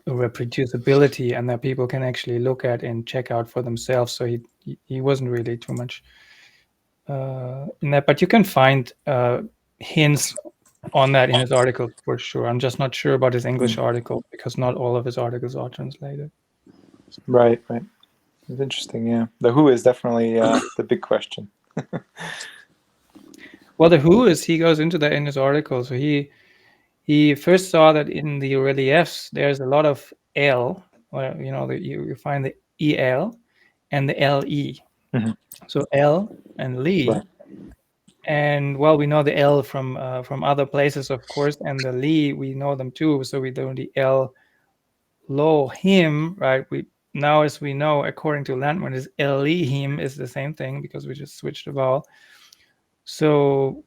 reproducibility, and that people can actually look at and check out for themselves. So he wasn't really too much in that, but you can find hints on that in his article for sure. I'm just not sure about his English article, because not all of his articles are translated. Right. It's interesting, yeah. The who is definitely the big question. Well, the who is, he goes into that in his article. So he he first saw that in the reliefs there's a lot of L, or you find the EL and the LE. Mhm. So L and Li. Right. And well, we know the L from other places, of course, and the Li we know them too. So we know the L lo him, right? Now, as we know, according to Landmann, is Elihim is the same thing because we just switched the vowel. So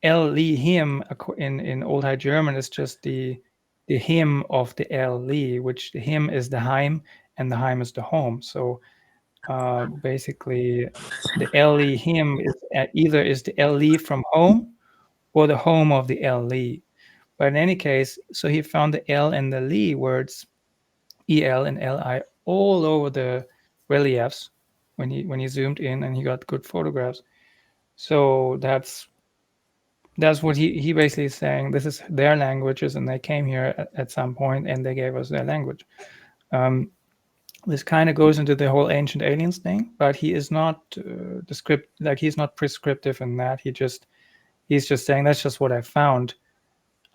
Elihim in Old High German is just the him of the Li, which the him is the heim and the heim is the home. So basically, the Elihim is either is the Li from home or the home of the Li. But in any case, so he found the L and the Li words, EL and LI, all over the reliefs when he zoomed in, and he got good photographs. So that's what he basically is saying. This is their languages, and they came here at some point, and they gave us their language. This kind of goes into the whole ancient aliens thing, but he is not he's not prescriptive in that. He's just saying that's just what I found.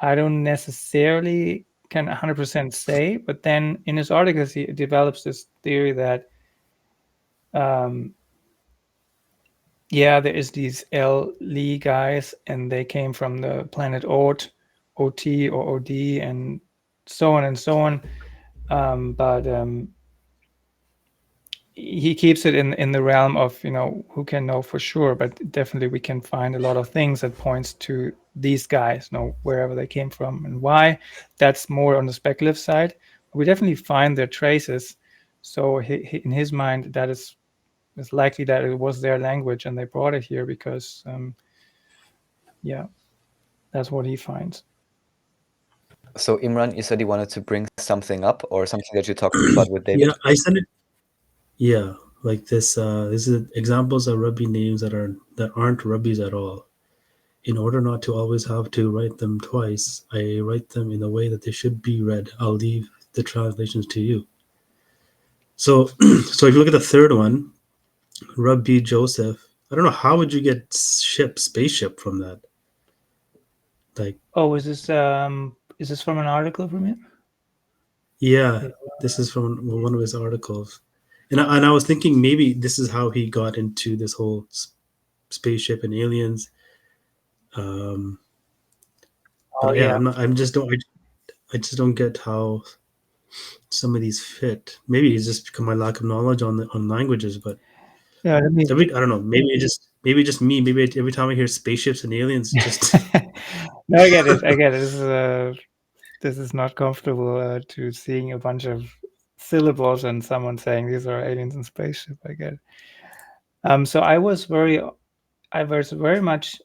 I don't necessarily can 100% say, but then in his articles he develops this theory that there is these Li guys, and they came from the planet OT or OD, and so on and so on. But he keeps it in the realm of who can know for sure, but definitely we can find a lot of things that points to these guys, wherever they came from and why. That's more on the speculative side. We definitely find their traces. So in his mind, that it's likely that it was their language and they brought it here because that's what he finds. So Imran, you said you wanted to bring something up or something that you talked about with David? Yeah, I sent it. Yeah, like this. This is examples of Rabbi names that aren't Rabbis at all. In order not to always have to write them twice, I write them in the way that they should be read. I'll leave the translations to you. So, so if you look at the third one, Rabbi Joseph, I don't know, how would you get spaceship from that? Like, is this from an article from him? yeah, this is from one of his articles. And I was thinking maybe this is how he got into this whole spaceship and aliens. I just don't get how some of these fit. Maybe it's just because my lack of knowledge on languages, but I don't know. Maybe just me. Maybe every time I hear spaceships and aliens, just no, I get it. This is not comfortable to seeing a bunch of syllables and someone saying these are aliens in spaceship. I get it. So I was very much.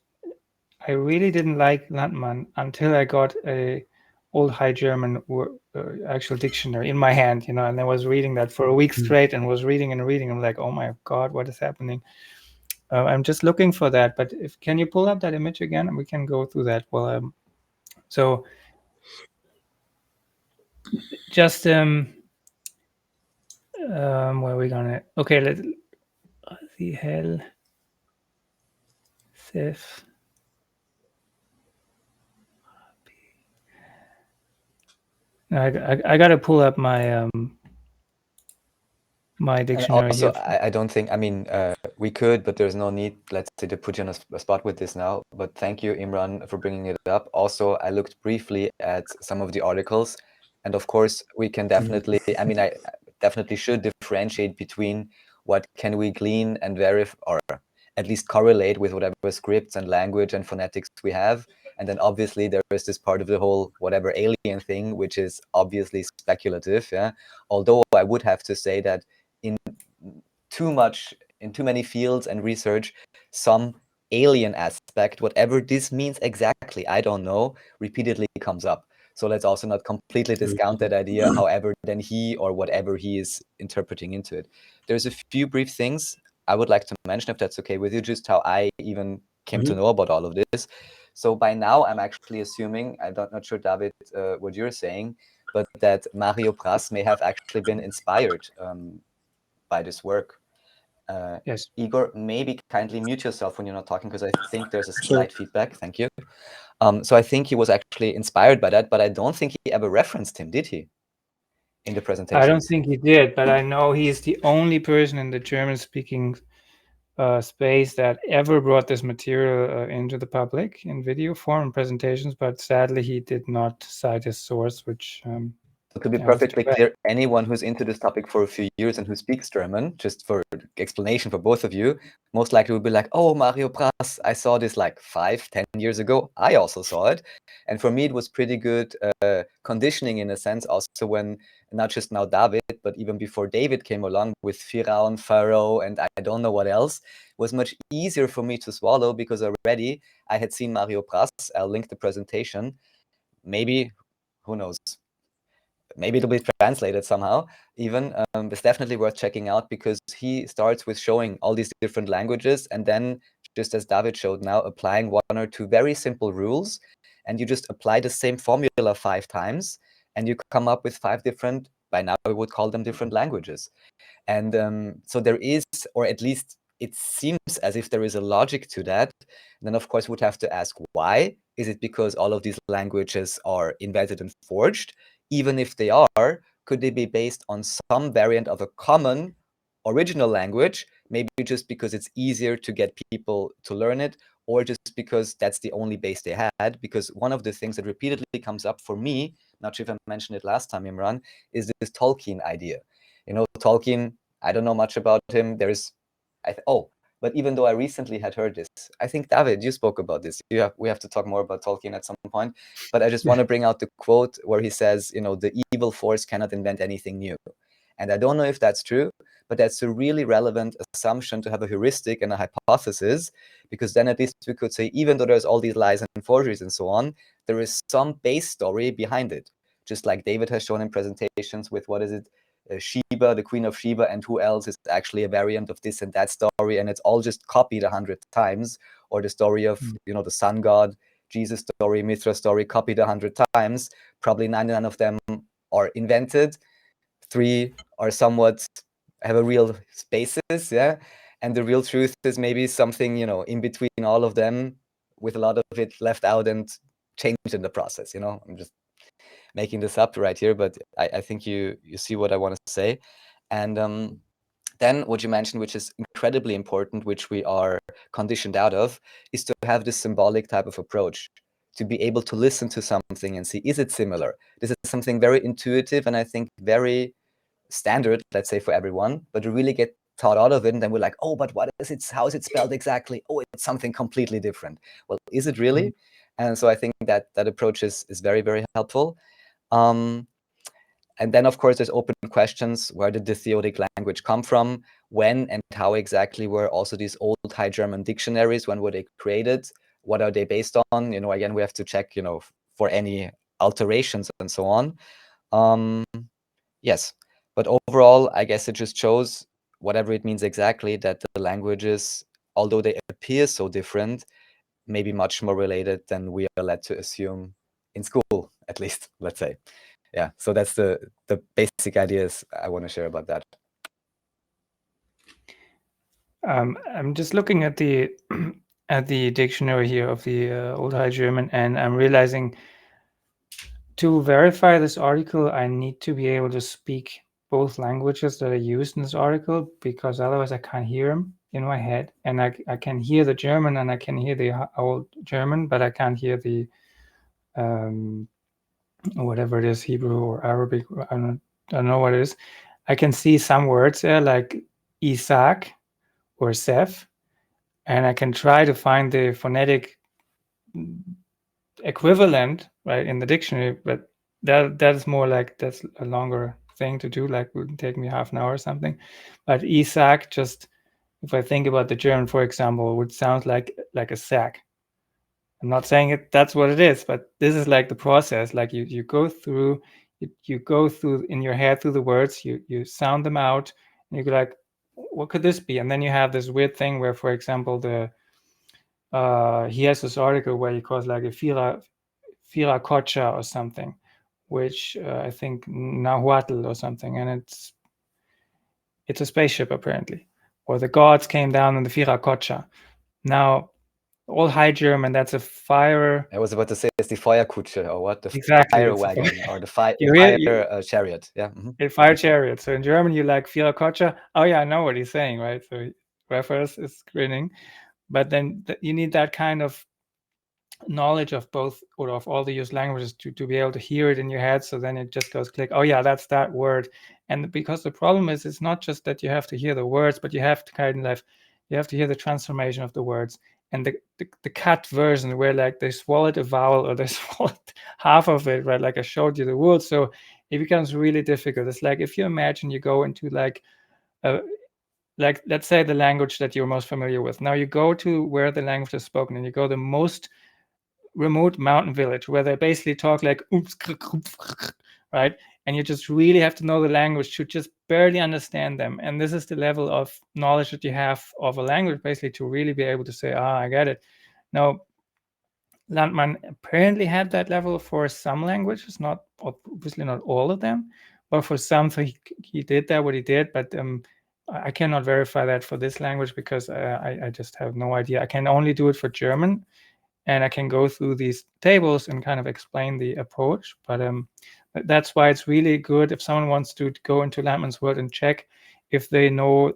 I really didn't like Landmann until I got a old High German actual dictionary in my hand, and I was reading that for a week straight and was reading and reading. I'm like, oh my God, what is happening? I'm just looking for that. But can you pull up that image again, and we can go through that? Well, so just where are we gonna? Okay, let's see. Hell, Sif. I gotta pull up my my dictionary. Also, here. I don't think, we could, but there's no need, let's say, to put you on a spot with this now. But thank you, Imran, for bringing it up. Also, I looked briefly at some of the articles, and of course, we can definitely, I definitely should differentiate between what can we glean and verify, or at least correlate with whatever scripts and language and phonetics we have. And then obviously there is this part of the whole whatever alien thing, which is obviously speculative. Yeah. Although I would have to say that in too many fields and research, some alien aspect, whatever this means exactly, I don't know, repeatedly comes up. So let's also not completely discount that idea, however, then he or whatever he is interpreting into it. There's a few brief things I would like to mention, if that's okay with you, just how I even came to know about all of this. So by now, I'm actually assuming, I'm not sure, David, what you're saying, but that Mario Praz may have actually been inspired by this work. Yes. Igor, maybe kindly mute yourself when you're not talking, because I think there's a slight feedback. Thank you. So I think he was actually inspired by that, but I don't think he ever referenced him, did he? In the presentation. I don't think he did, but I know he's the only person in the German-speaking space that ever brought this material into the public in video form and presentations, but sadly he did not cite his source, which so to be perfectly clear, anyone who's into this topic for a few years and who speaks German, just for explanation for both of you, most likely will be like, oh, Mario Praz, I saw this like 5-10 years ago. I also saw it. And for me, it was pretty good conditioning in a sense, also when not just now David, but even before David came along with Firaun, Pharaoh, and I don't know what else, it was much easier for me to swallow because already I had seen Mario Praz. I'll link the presentation. Maybe, who knows? Maybe it'll be translated somehow even. It's definitely worth checking out because he starts with showing all these different languages and then, just as David showed now, applying 1 or 2 very simple rules, and you just apply the same formula 5 times and you come up with 5 different, by now we would call them different languages. And so there is, or at least it seems as if there is a logic to that. And then of course we'd have to ask why. Is it because all of these languages are invented and forged? Even if they are, could they be based on some variant of a common original language, maybe just because it's easier to get people to learn it, or just because that's the only base they had? Because one of the things that repeatedly comes up for me, not sure if I mentioned it last time, Imran, is this Tolkien idea. You know, Tolkien, I don't know much about him. But even though I recently had heard this, I think, David, you spoke about this. We have to talk more about Tolkien at some point. But I just want to bring out the quote where he says, you know, the evil force cannot invent anything new. And I don't know if that's true, but that's a really relevant assumption to have a heuristic and a hypothesis, because then at least we could say, even though there's all these lies and forgeries and so on, there is some base story behind it. Just like David has shown in presentations with, what is it, Sheba, the Queen of Sheba, and who else is actually a variant of this and that story, and it's all just copied 100 times. Or the story of, you know, the sun god, Jesus story, Mithra story, copied 100 times. Probably 99 of them are invented. 3 are somewhat have a real basis, yeah. And the real truth is maybe something, you know, in between all of them, with a lot of it left out and changed in the process. You know, I'm just making this up right here, but I think you see what I want to say. And then what you mentioned, which is incredibly important, which we are conditioned out of, is to have this symbolic type of approach, to be able to listen to something and see, is it similar? This is something very intuitive and I think very standard, let's say, for everyone, but to really get taught out of it, and then we're like, oh, but what is it? How is it spelled exactly? Oh, it's something completely different. Well, is it really? And so I think that approach is very, very helpful. And then, of course, there's open questions. Where did the theotic language come from? When and how exactly were also these old High German dictionaries, when were they created? What are they based on? You know, again, we have to check, you know, for any alterations and so on. Yes, but overall, I guess it just shows, whatever it means exactly, that the languages, although they appear so different, may be much more related than we are led to assume in school, at least, let's say. Yeah, so that's the basic ideas I want to share about that. I'm just looking at the dictionary here of the Old High German, and I'm realizing to verify this article, I need to be able to speak both languages that are used in this article, because otherwise I can't hear them in my head. And I can hear the German and I can hear the Old German, but I can't hear the whatever it is, Hebrew or Arabic. I don't know what it is. I can see some words there like Isaac or Seth, and I can try to find the phonetic equivalent, right, in the dictionary, but that is more like, that's a longer thing to do, like would take me half an hour or something. But Isaac, just if I think about the German, for example, would sound like a sack. I'm not saying that's what it is, but this is like the process. Like you go through, you go through in your head through the words, you sound them out, and you go like, what could this be? And then you have this weird thing where, for example, he has this article where he calls like a Viracocha or something, which I think Nahuatl or something, and it's a spaceship apparently, or the gods came down in the Viracocha. Now, Old High German, that's a fire. I was about to say it's the Feuerkutsche, or what? The Exactly, fire it's a wagon, or the fire chariot. Yeah. a fire chariot. So in German, you like Feuerkutsche. Oh yeah, I know what he's saying, right? So Raffael is grinning, but then you need that kind of knowledge of both, or of all the used languages, to be able to hear it in your head. So then it just goes click. Oh yeah, that's that word. And because the problem is, it's not just that you have to hear the words, but you have to you have to hear the transformation of the words, and the cut version where like they swallowed a vowel or they swallowed half of it, right? Like I showed you the word. So it becomes really difficult. It's like if you imagine you go into like let's say the language that you're most familiar with. Now you go to where the language is spoken, and you go the most remote mountain village where they basically talk like right, and you just really have to know the language to just barely understand them. And this is the level of knowledge that you have of a language, basically, to really be able to say, I get it. Now Landmann apparently had that level for some languages, not obviously not all of them, but for some. So he did that what he did, but I cannot verify that for this language because I just have no idea. I can only do it for German, and I can go through these tables and kind of explain the approach. But that's why it's really good if someone wants to go into Landmann's world and check if they know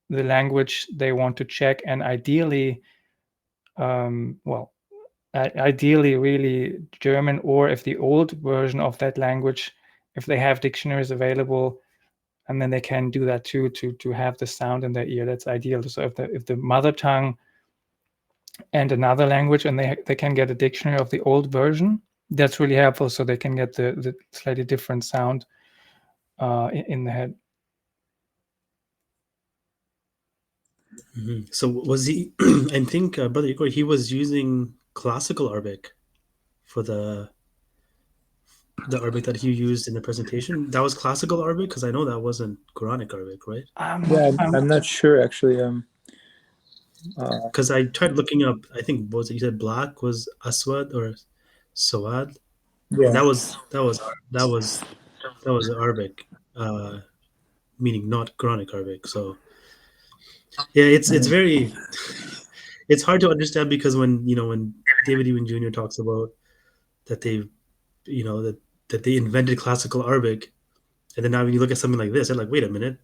the language they want to check, and ideally, ideally really German, or if the old version of that language, if they have dictionaries available, and then they can do that too, to have the sound in their ear. That's ideal. So if the mother tongue and another language, and they can get a dictionary of the old version, that's really helpful, so they can get the slightly different sound in the head. Mm-hmm. So was he? I think Brother Igor, he was using classical Arabic for the Arabic that he used in the presentation. That was classical Arabic, because I know that wasn't Quranic Arabic, right? I'm not sure actually. Because I tried looking up. I think what was it? You said black was aswad or sawad. Yeah, And that was Arabic, meaning not Quranic Arabic. So yeah, it's very it's hard to understand, because when David Ewan Jr. talks about that that they invented classical Arabic, and then now when you look at something like this, they're like, wait a minute,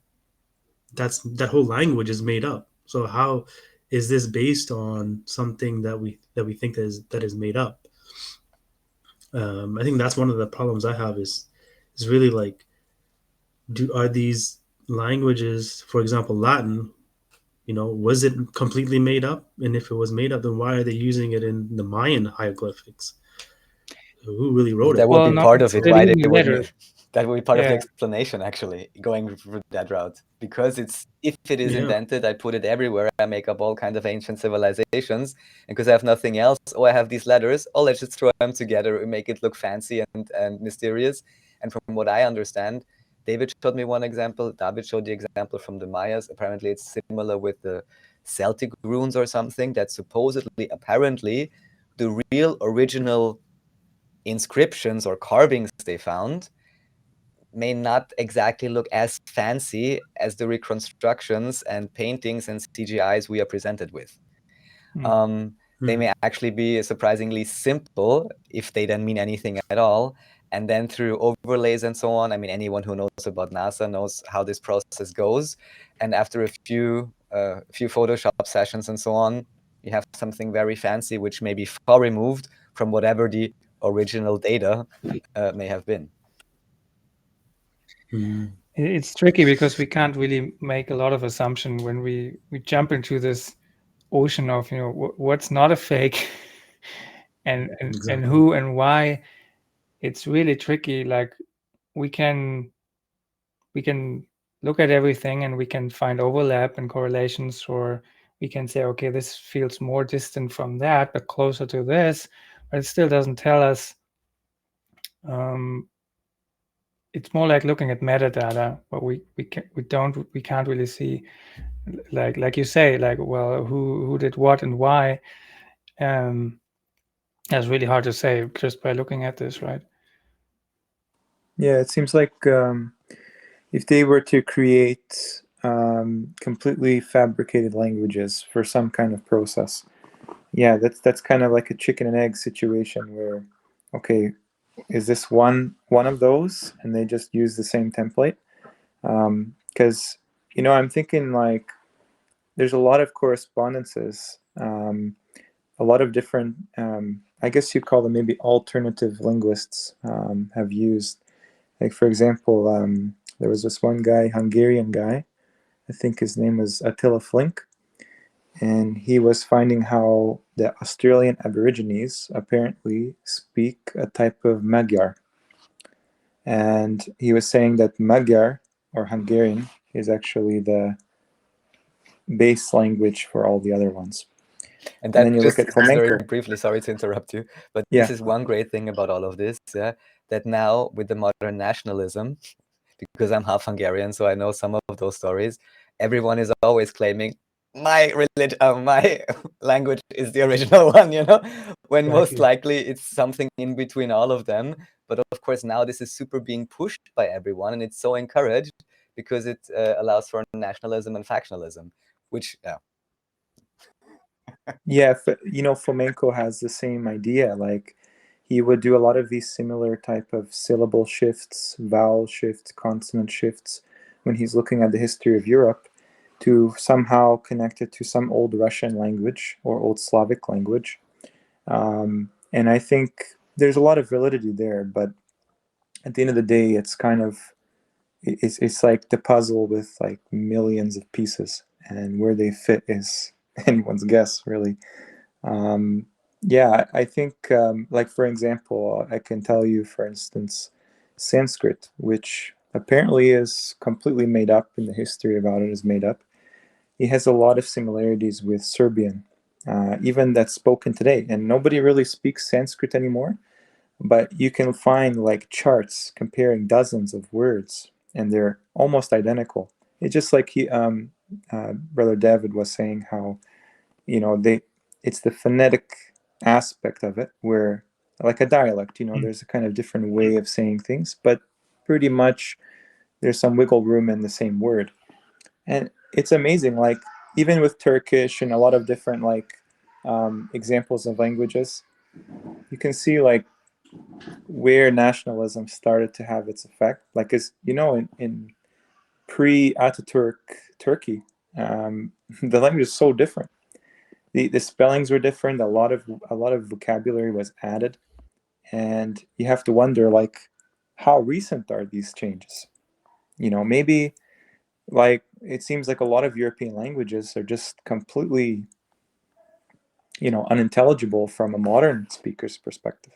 that whole language is made up. So how is this based on something that we think that is made up? I think that's one of the problems I have is really like, are these languages, for example, Latin, was it completely made up? And if it was made up, then why are they using it in the Mayan hieroglyphics? Who really wrote That it? would be part of it. Why they would letters. That would be part of the Yeah. explanation, actually, going through that route. Because if it is Yeah. invented, I put it everywhere. I make up all kinds of ancient civilizations, and because I have nothing else, I have these letters. Oh, let's just throw them together and make it look fancy and mysterious. And from what I understand, David showed me one example. David showed the example from the Mayas. Apparently, it's similar with the Celtic runes or something. That supposedly, apparently, the real original inscriptions or carvings they found may not exactly look as fancy as the reconstructions and paintings and CGIs we are presented with. They may actually be surprisingly simple, if they don't mean anything at all. And then through overlays and so on, I mean, anyone who knows about NASA knows how this process goes. And after a few Photoshop sessions and so on, you have something very fancy, which may be far removed from whatever the original data may have been. It's tricky because we can't really make a lot of assumption when we jump into this ocean of what's not a fake and Exactly. who and why. It's really tricky. Like we can look at everything and we can find overlap and correlations, or we can say, okay, this feels more distant from that but closer to this, but it still doesn't tell us. It's more like looking at metadata, but we can't really see, like you say, like, well, who did what and why. That's really hard to say just by looking at this, right? Yeah, it seems like if they were to create completely fabricated languages for some kind of process, Yeah, that's kind of like a chicken and egg situation where, okay, is this one of those, and they just use the same template? Because I'm thinking like there's a lot of correspondences, a lot of different, I guess you'd call them maybe alternative linguists have used. Like for example, there was this one guy, Hungarian guy, I think his name was Attila Flink, and he was finding how the Australian Aborigines apparently speak a type of Magyar. And he was saying that Magyar, or Hungarian, is actually the base language for all the other ones. And then you look just at flamenco. very briefly, sorry to interrupt you, but Yeah. this is one great thing about all of this, that now with the modern nationalism, because I'm half Hungarian, so I know some of those stories, everyone is always claiming my language is the original one, when most likely it's something in between all of them. But of course, now this is super being pushed by everyone, and it's so encouraged because it allows for nationalism and factionalism, which, Yeah, flamenco has the same idea. Like, he would do a lot of these similar type of syllable shifts, vowel shifts, consonant shifts when he's looking at the history of Europe to somehow connect it to some old Russian language or old Slavic language. And I think there's a lot of validity there, but at the end of the day, it's kind of, it's like the puzzle with like millions of pieces, and where they fit is anyone's guess, really. Yeah, I think, like for example, I can tell you, for instance, Sanskrit, which apparently is completely made up, in the history about it is made up. It has a lot of similarities with Serbian, even that's spoken today. And nobody really speaks Sanskrit anymore, but you can find like charts comparing dozens of words, and they're almost identical. It's just like Brother David was saying, how it's the phonetic aspect of it, where like a dialect, there's a kind of different way of saying things, but pretty much there's some wiggle room in the same word. And it's amazing, like even with Turkish and a lot of different like examples of languages, you can see like where nationalism started to have its effect. Like, as in pre-Ataturk Turkey, the language is so different. The spellings were different. A lot of vocabulary was added, and you have to wonder, like, how recent are these changes? Maybe like it seems like a lot of European languages are just completely unintelligible from a modern speaker's perspective.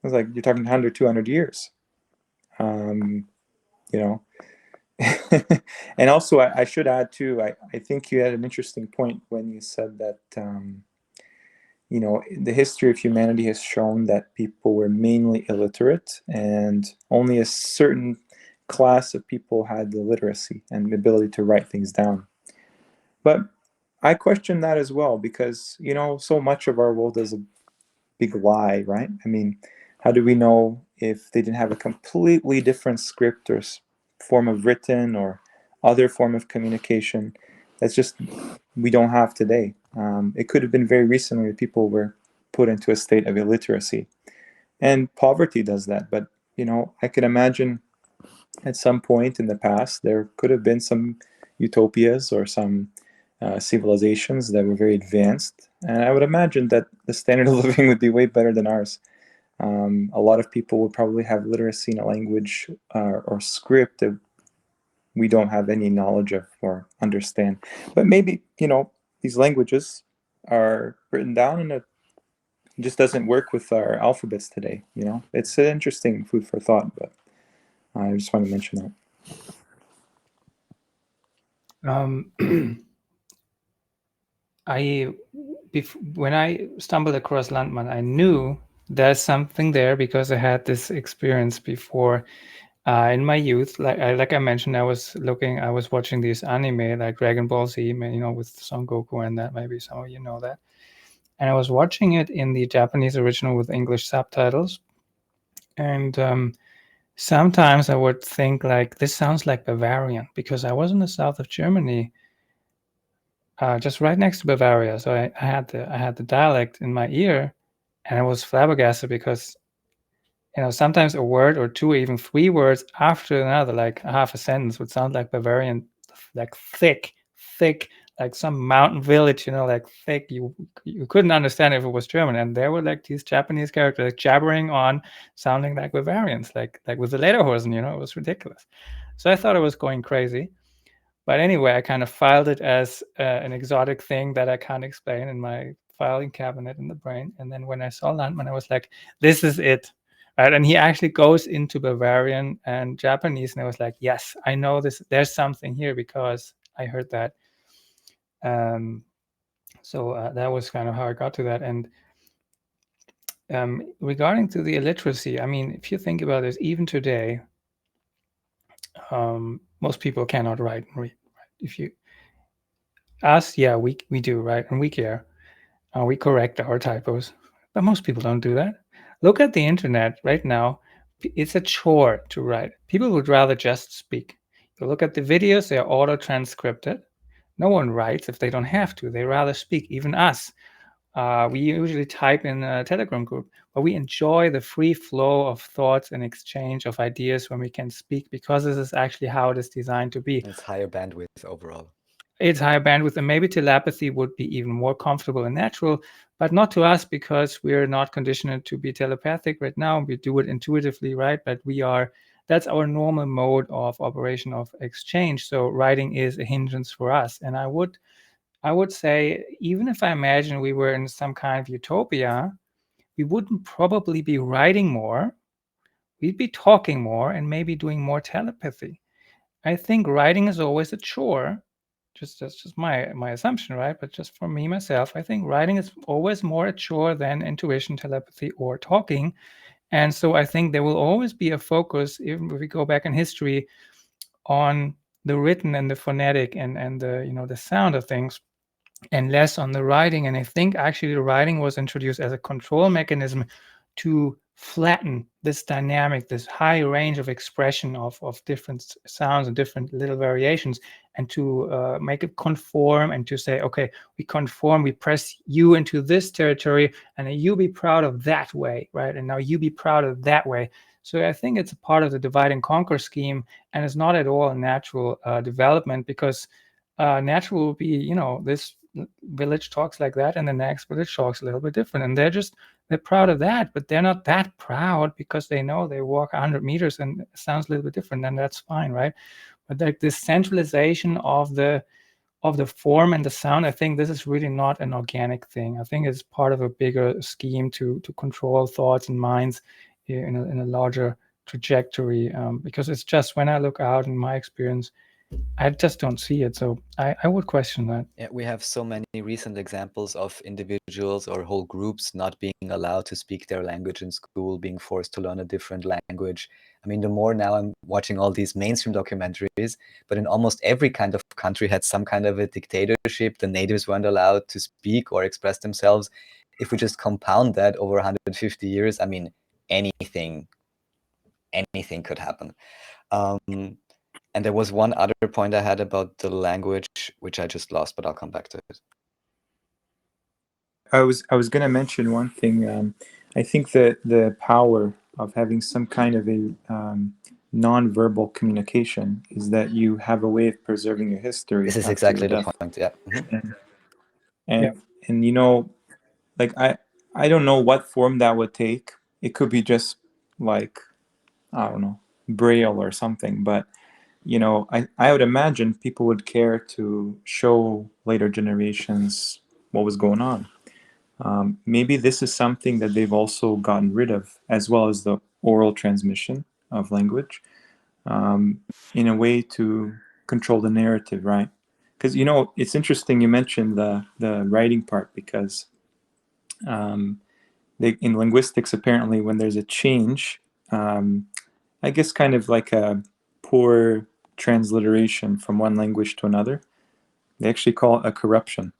It's like you're talking 100, 200 years. And also I should add too, I think you had an interesting point when you said that the history of humanity has shown that people were mainly illiterate, and only a certain class of people had the literacy and the ability to write things down. But I question that as well, because so much of our world is a big lie, right? I mean, how do we know if they didn't have a completely different script or form of written or other form of communication that's just we don't have today? It could have been very recently that people were put into a state of illiteracy, and poverty does that. But I can imagine at some point in the past there could have been some utopias or some civilizations that were very advanced, and I would imagine that the standard of living would be way better than ours. A lot of people would probably have literacy in a language or script that we don't have any knowledge of or understand. But maybe these languages are written down, and it just doesn't work with our alphabets today. It's an interesting food for thought, but I just want to mention that. When I stumbled across Landmann, I knew there's something there because I had this experience before in my youth. Like I mentioned, I was watching these anime like Dragon Ball Z, with Son Goku and that. Maybe some of you know that. And I was watching it in the Japanese original with English subtitles, and sometimes I would think like, this sounds like Bavarian, because I was in the south of Germany just right next to Bavaria. So I had the dialect in my ear, and I was flabbergasted because, sometimes a word or two, or even three words after another, like half a sentence, would sound like Bavarian, like thick, like some mountain village, like thick. You couldn't understand if it was German, and there were like these Japanese characters like, jabbering on, sounding like Bavarians, like with the lederhosen. It was ridiculous. So I thought it was going crazy. But anyway, I kind of filed it as an exotic thing that I can't explain in my filing cabinet in the brain. And then when I saw Landmann, I was like, this is it. Right. And he actually goes into Bavarian and Japanese. And I was like, yes, I know this. There's something here because I heard that. So that was kind of how I got to that. And regarding to the illiteracy, I mean, if you think about this, even today, most people cannot write and read. Right? If you us, yeah, we do, right? And we care. We correct our typos, but most people don't do that. Look at the internet right now. It's a chore to write. People would rather just speak. You look at the videos, they're auto-transcripted. No one writes if they don't have to. They rather speak, even us. We usually type in a Telegram group, but we enjoy the free flow of thoughts and exchange of ideas when we can speak, because this is actually how it is designed to be. It's higher bandwidth overall. It's higher bandwidth, and maybe telepathy would be even more comfortable and natural, but not to us, because we're not conditioned to be telepathic right now. We do it intuitively, right? But that's our normal mode of operation of exchange. So writing is a hindrance for us. And I would say, even if I imagine we were in some kind of utopia, we wouldn't probably be writing more. We'd be talking more and maybe doing more telepathy. I think writing is always a chore. That's just my assumption, right? But just for me, myself, I think writing is always more a chore than intuition, telepathy, or talking. And so I think there will always be a focus, even if we go back in history, on the written and the phonetic and the the sound of things, and less on the writing. And I think actually the writing was introduced as a control mechanism to flatten this dynamic, this high range of expression of different sounds and different little variations, and to make it conform, and to say, okay, we conform, we press you into this territory, and you be proud of that way, right? And now you be proud of that way. So I think it's a part of the divide and conquer scheme, and it's not at all a natural development, because natural would be, this village talks like that, and the next village talks a little bit different, and they're proud of that, but they're not that proud because they know they walk 100 meters and it sounds a little bit different, and that's fine, right? But like this centralization of the form and the sound, I think this is really not an organic thing. I think it's part of a bigger scheme to control thoughts and minds in a larger trajectory, because it's just, when I look out in my experience, I just don't see it. So I would question that. Yeah, we have so many recent examples of individuals or whole groups not being allowed to speak their language in school, being forced to learn a different language. I mean, the more now I'm watching all these mainstream documentaries, but in almost every kind of country had some kind of a dictatorship. The natives weren't allowed to speak or express themselves. If we just compound that over 150 years, I mean, anything could happen. And there was one other point I had about the language, which I just lost, but I'll come back to it. I was going to mention one thing. I think that the power of having some kind of a non-verbal communication is that you have a way of preserving your history. This is exactly the point. Yeah. And like I don't know what form that would take. It could be just like, I don't know, Braille or something, but I would imagine people would care to show later generations what was going on. Maybe this is something that they've also gotten rid of, as well as the oral transmission of language, in a way to control the narrative, right? Because it's interesting you mentioned the writing part, because in linguistics, apparently, when there's a change, I guess kind of like a poor transliteration from one language to another, they actually call it a corruption.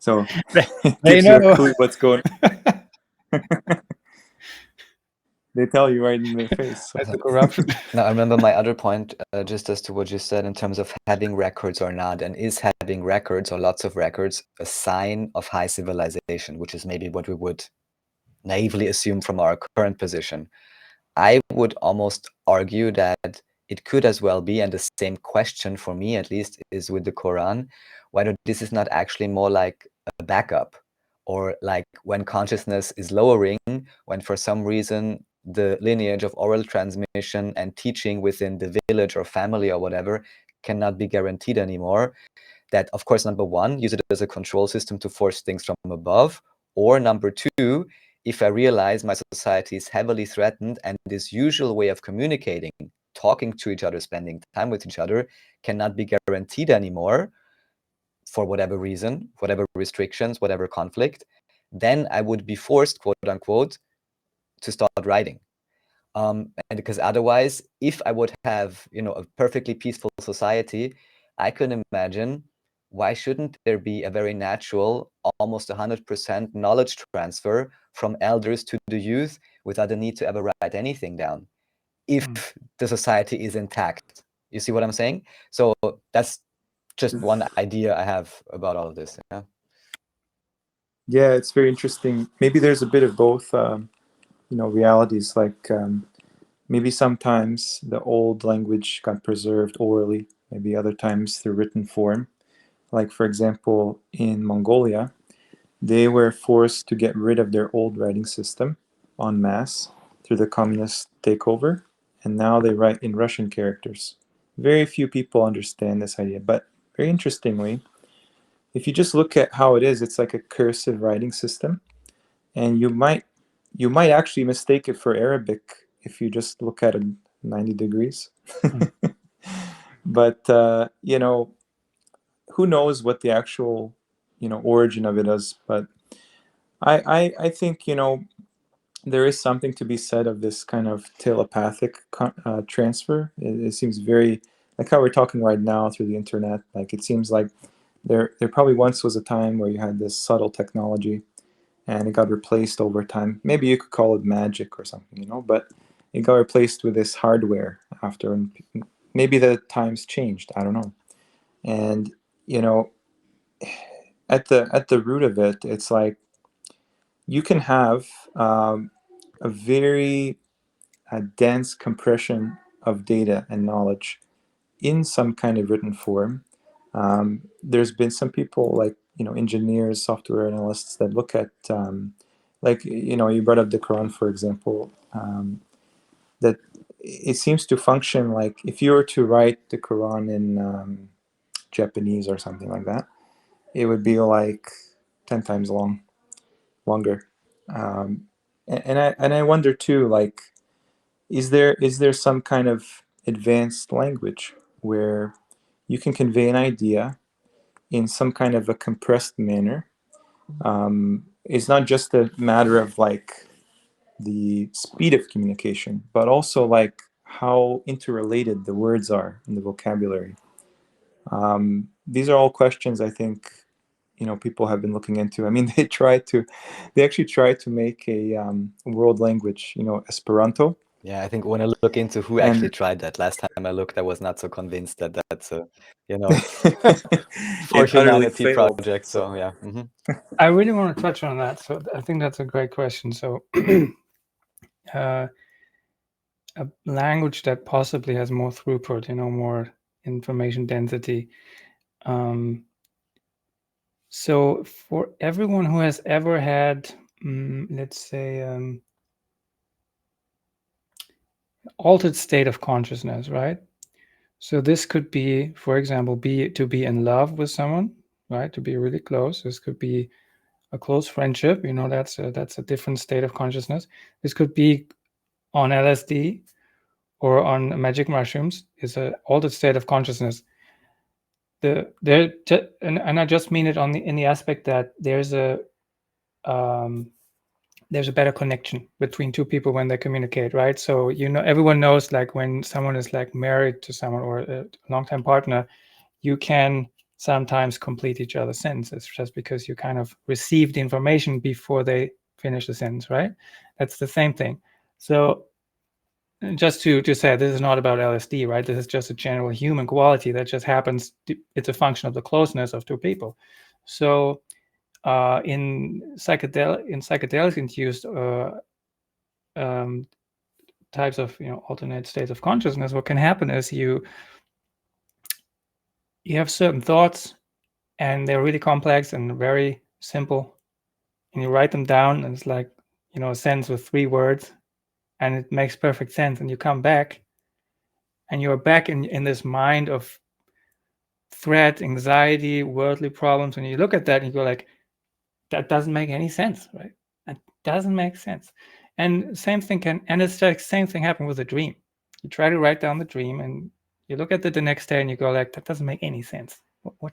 So it gives you a clue what's going on. They tell you right in their face. So. That's the corruption. Now, I remember my other point, just as to what you said in terms of having records or not, and is having records or lots of records a sign of high civilization, which is maybe what we would naively assume from our current position. I would almost argue that it could as well be, and the same question for me at least is with the Quran, whether this is not actually more like a backup, or like when consciousness is lowering, when for some reason the lineage of oral transmission and teaching within the village or family or whatever cannot be guaranteed anymore, that of course, number one, use it as a control system to force things from above, or number two, if I realize my society is heavily threatened and this usual way of communicating, talking to each other, spending time with each other, cannot be guaranteed anymore for whatever reason, whatever restrictions, whatever conflict, then I would be forced, quote unquote, to start writing. And because otherwise, if I would have, a perfectly peaceful society, I can imagine, why shouldn't there be a very natural, almost 100% knowledge transfer from elders to the youth without the need to ever write anything down, if the society is intact? You see what I'm saying? So that's just one idea I have about all of this. Yeah. Yeah, it's very interesting. Maybe there's a bit of both, realities. Like maybe sometimes the old language got preserved orally, maybe other times through written form. Like, for example, in Mongolia, they were forced to get rid of their old writing system en masse through the communist takeover, and now they write in Russian characters. Very few people understand this idea, but very interestingly, if you just look at how it is, it's like a cursive writing system, and you might actually mistake it for Arabic if you just look at it 90 degrees. But who knows what the actual origin of it is? But I think there is something to be said of this kind of telepathic transfer. It seems very like how we're talking right now through the internet. Like, it seems like there probably once was a time where you had this subtle technology and it got replaced over time. Maybe you could call it magic or something, but it got replaced with this hardware after, and maybe the times changed. I don't know. And at the root of it, it's like you can have a very dense compression of data and knowledge in some kind of written form. There's been some people like engineers, software analysts that look at like you brought up the Quran, for example, that it seems to function like if you were to write the Quran in Japanese or something like that, it would be like 10 times longer. And I wonder too, like, is there some kind of advanced language where you can convey an idea in some kind of a compressed manner? It's not just a matter of like the speed of communication, but also like how interrelated the words are in the vocabulary. These are all questions I think people have been looking into. I mean, they actually tried to make a world language, Esperanto. Yeah, I think when I look into who actually tried that, last time I looked, I was not so convinced that that's a, for humanity project. So yeah. Mm-hmm. I really want to touch on that. So I think that's a great question. So a language that possibly has more throughput, more information density. So for everyone who has ever had, let's say, altered state of consciousness, right? So this could be, for example, to be in love with someone, right? To be really close. This could be a close friendship. That's a different state of consciousness. This could be on LSD or on magic mushrooms. Is an altered state of consciousness. And I just mean it in the aspect that there's a better connection between two people when they communicate, right? So everyone knows, like, when someone is like married to someone or a long-time partner, you can sometimes complete each other's sentences just because you kind of receive the information before they finish the sentence, right? That's the same thing. So just to say, this is not about LSD, right? This is just a general human quality that just happens. It's a function of the closeness of two people. So in psychedelic-induced types of alternate states of consciousness, what can happen is you have certain thoughts, and they're really complex and very simple, and you write them down, and it's like a sentence with 3 words, and it makes perfect sense, and you come back, and you're back in this mind of threat, anxiety, worldly problems, and you look at that and you go like, that doesn't make any sense, right? That doesn't make sense. And same thing it's like same thing happened with a dream. You try to write down the dream, and you look at it the next day, and you go like, that doesn't make any sense. What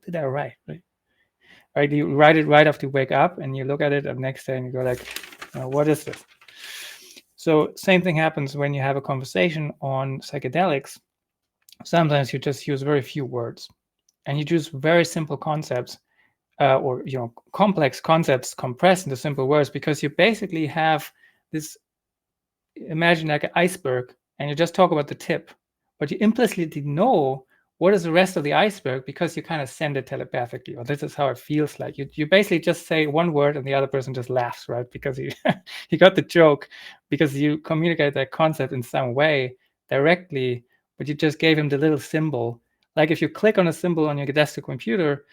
did I write, right? Right? You write it right after you wake up, and you look at it the next day, and you go like, what is this? So same thing happens when you have a conversation on psychedelics. Sometimes you just use very few words, and you use very simple concepts, or complex concepts compressed into simple words, because you basically have this, imagine like an iceberg, and you just talk about the tip, but you implicitly know what is the rest of the iceberg, because you kind of send it telepathically, or this is how it feels like. You basically just say one word, and the other person just laughs, right? Because he got the joke, because you communicate that concept in some way directly, but you just gave him the little symbol. Like if you click on a symbol on your desktop computer,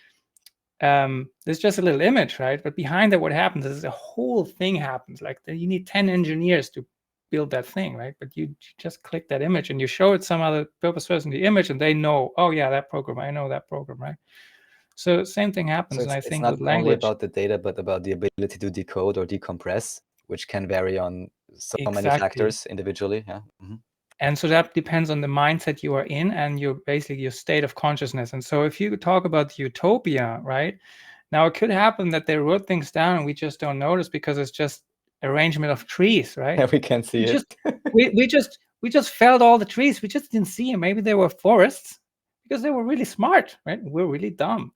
there's just a little image, right? But behind that, what happens is a whole thing happens. Like you need 10 engineers to build that thing, right? But you just click that image, and you show it some other purpose person the image, and they know, oh yeah, that program, I know that program, right? So same thing happens. So and I think it's with not only language, about the data, but about the ability to decode or decompress, which can vary on so many factors individually. Yeah. Mm-hmm. And so that depends on the mindset you are in, and your state of consciousness. And so if you talk about utopia, right? Now it could happen that they wrote things down and we just don't notice, because it's just arrangement of trees, right? Yeah, we can see it. we just felled all the trees. We just didn't see them. Maybe they were forests because they were really smart, right? We're really dumb.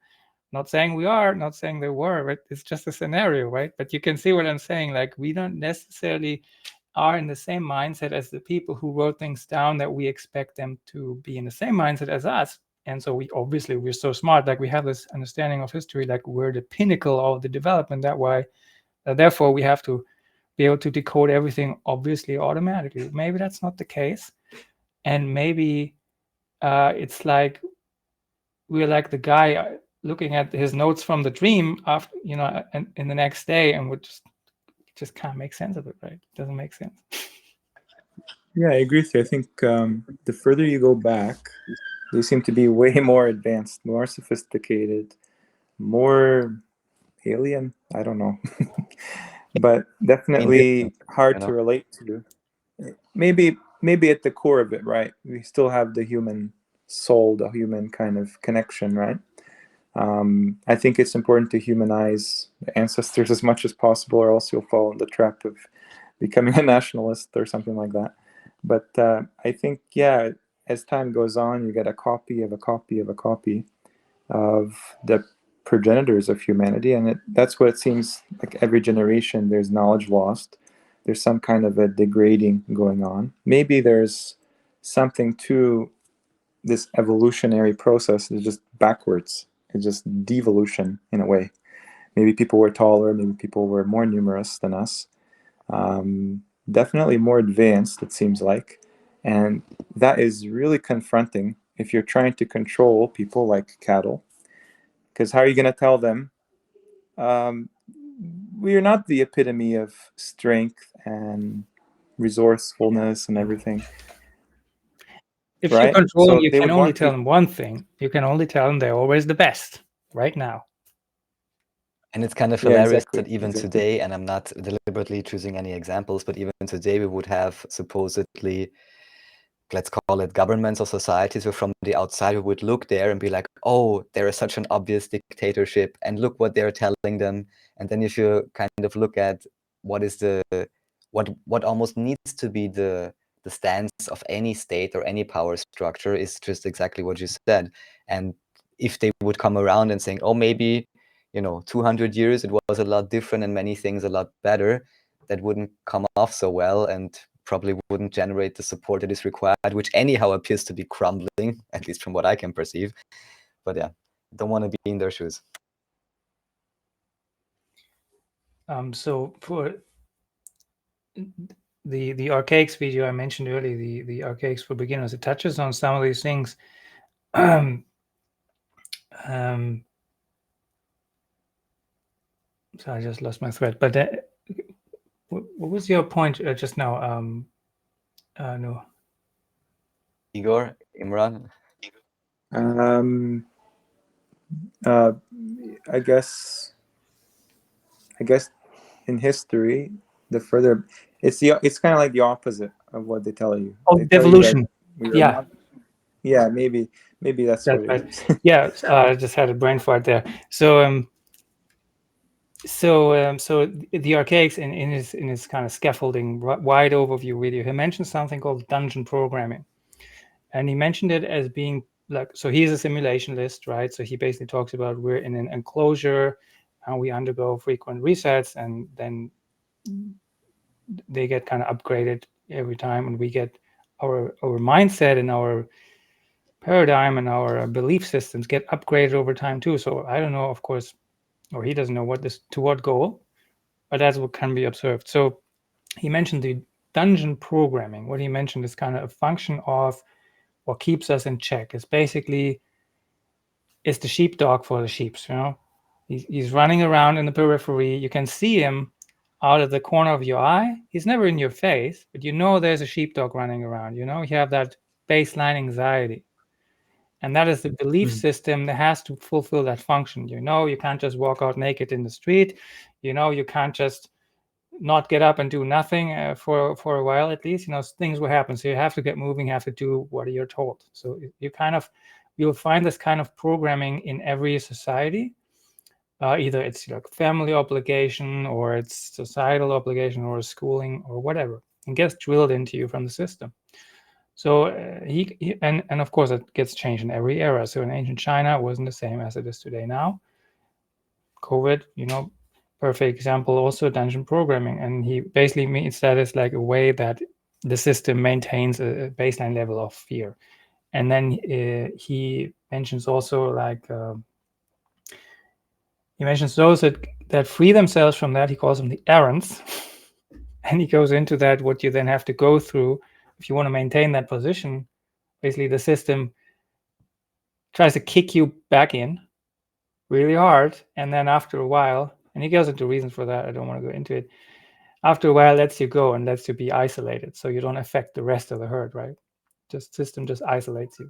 Not saying we are, not saying they were, right? It's just a scenario, right? But you can see what I'm saying. Like, we don't necessarily are in the same mindset as the people who wrote things down, that we expect them to be in the same mindset as us. And so we're so smart, like we have this understanding of history, like we're the pinnacle of the development. Therefore we have to be able to decode everything obviously automatically. Maybe that's not the case. And maybe it's like we're like the guy looking at his notes from the dream after, and in the next day, and would just can't make sense of it, right? It doesn't make sense. Yeah, I agree with you. I think the further you go back, they seem to be way more advanced, more sophisticated, more alien. I don't know. But definitely hard to relate to. Maybe at the core of it, right? We still have the human soul, the human kind of connection, right? I think it's important to humanize the ancestors as much as possible, or else you'll fall in the trap of becoming a nationalist or something like that. But I think, yeah, as time goes on, you get a copy of a copy of a copy of the progenitors of humanity, and that's what it seems like. Every generation, there's knowledge lost. There's some kind of a degrading going on. Maybe there's something to this evolutionary process. It's just backwards. It's just devolution in a way. Maybe people were taller. Maybe people were more numerous than us. Definitely more advanced, it seems like. And that is really confronting if you're trying to control people like cattle. Because how are you going to tell them, we are not the epitome of strength and resourcefulness and everything? If you control them, you can only tell them one thing. You can only tell them they're always the best right now. And it's kind of hilarious that even today, and I'm not deliberately choosing any examples, but even today we would have supposedly, let's call it governments or societies, where from the outside we would look there and be like, oh, there is such an obvious dictatorship, and look what they're telling them. And then if you kind of look at what is what almost needs to be the stance of any state or any power structure, is just exactly what you said. And if they would come around and saying, oh, maybe 200 years it was a lot different and many things a lot better, that wouldn't come off so well and probably wouldn't generate the support that is required, which anyhow appears to be crumbling, at least from what I can perceive. But yeah, don't want to be in their shoes. So for the archaics video I mentioned earlier, the archaics for beginners, it touches on some of these things. So I just lost my thread. But what was your point just now? No. Igor, Imran? I guess in history, the further it's kind of like the opposite of what they tell you. Oh, they tell devolution. You Yeah. Yeah, maybe that's what it is. Yeah, I just had a brain fart there. So the archaics in his kind of scaffolding wide overview video, he mentioned something called dungeon programming, and he mentioned it as being like, so he's a simulationist, right? So he basically talks about we're in an enclosure and we undergo frequent resets, and then they get kind of upgraded every time, and we get our mindset and our paradigm and our belief systems get upgraded over time too. So I don't know, of course, or he doesn't know to what goal, but that's what can be observed. So he mentioned the dungeon programming. What he mentioned is kind of a function of what keeps us in check. It's basically, it's the sheepdog for the sheeps, you know. He's running around in the periphery. You can see him out of the corner of your eye. He's never in your face, but you know there's a sheepdog running around. You know, you have that baseline anxiety. And that is the belief system that has to fulfill that function. You know, you can't just walk out naked in the street. You know, you can't just not get up and do nothing for a while, at least. You know, things will happen. So you have to get moving, you have to do what you're told. So you'll find this kind of programming in every society. Either it's like family obligation, or it's societal obligation, or schooling, or whatever. It gets drilled into you from the system. So and of course it gets changed in every era. So in ancient China, it wasn't the same as it is today now. COVID, you know, perfect example. Also dungeon programming, and he basically means that it's like a way that the system maintains a baseline level of fear. And then he mentions also like he mentions those that free themselves from that. He calls them the errands, and he goes into that what you then have to go through if you want to maintain that position. Basically, the system tries to kick you back in really hard, and then after a while, and he goes into reasons for that, I don't want to go into it, after a while lets you go and lets you be isolated, so you don't affect the rest of the herd, right? Just system just isolates you.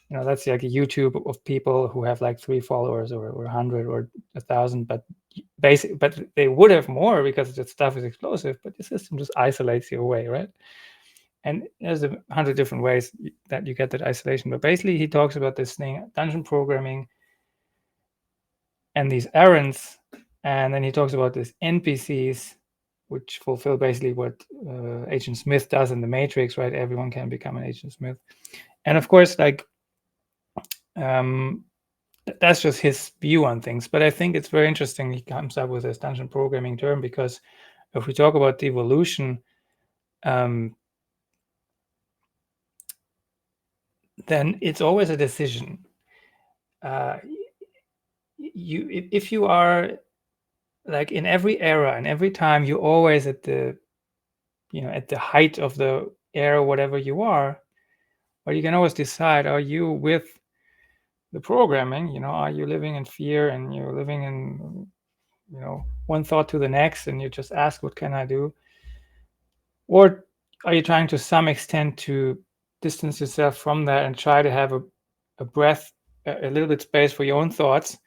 You know, that's like a YouTube of people who have like 3 followers or 100 or 1,000, but they would have more because the stuff is explosive, but the system just isolates you away, right? And there's 100 different ways that you get that isolation. But basically, he talks about this thing, dungeon programming, and these errands. And then he talks about these NPCs, which fulfill basically what Agent Smith does in the Matrix, right? Everyone can become an Agent Smith. And of course, like, that's just his view on things. But I think it's very interesting he comes up with this dungeon programming term, because if we talk about devolution, then it's always a decision. If you are like in every era and every time, you're always at the height of the era, whatever you are, but you can always decide, are you with the programming? You know, are you living in fear and you're living in, you know, one thought to the next, and you just ask, what can I do? Or are you trying to some extent to distance yourself from that and try to have a breath, a little bit space for your own thoughts?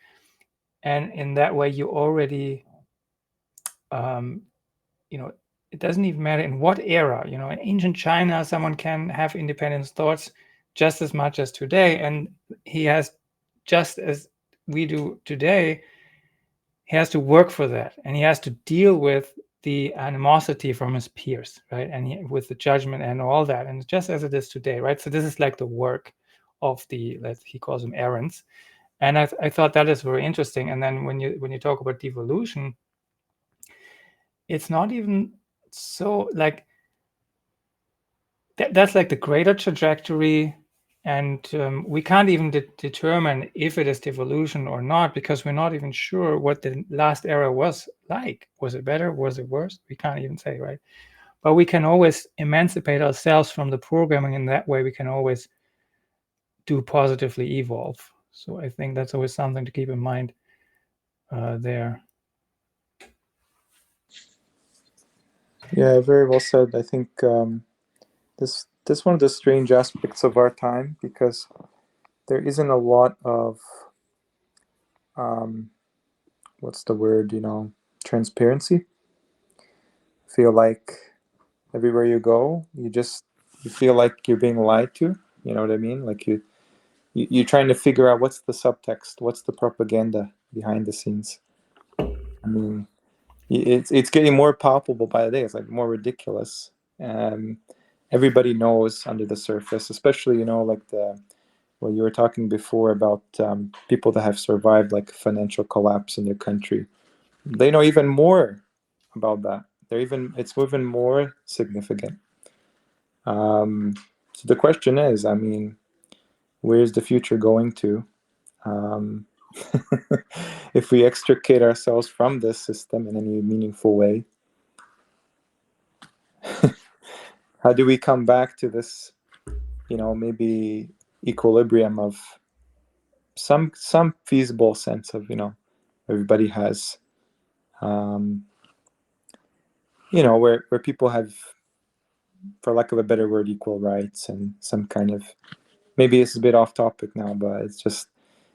And in that way, you already, you know, it doesn't even matter in what era. You know, in ancient China, someone can have independent thoughts just as much as today. And he has, just as we do today, he has to work for that. And he has to deal with the animosity from his peers, right? And with the judgment and all that. And just as it is today, right? So this is like the work of he calls them errands. And I thought that is very interesting. And then when you talk about devolution, it's not even so like that's like the greater trajectory, and we can't even determine if it is devolution or not, because we're not even sure what the last era was like. Was it better? Was it worse? We can't even say, right? But we can always emancipate ourselves from the programming. In that way, we can always do positively evolve. So I think that's always something to keep in mind there. Yeah, very well said. I think this one of the strange aspects of our time, because there isn't a lot of what's the word, transparency. I feel like everywhere you go, you feel like you're being lied to. You know what I mean? Like you're trying to figure out what's the subtext, what's the propaganda behind the scenes. I mean, it's getting more palpable by the day. It's like more ridiculous. Everybody knows under the surface, especially like what you were talking before about people that have survived like financial collapse in their country. They know even more about that. It's even more significant. So the question is, I mean, where's the future going to? If we extricate ourselves from this system in any meaningful way, how do we come back to this, maybe equilibrium of some feasible sense of, everybody has, where people have, for lack of a better word, equal rights and some kind of, maybe it's a bit off topic now, but it's just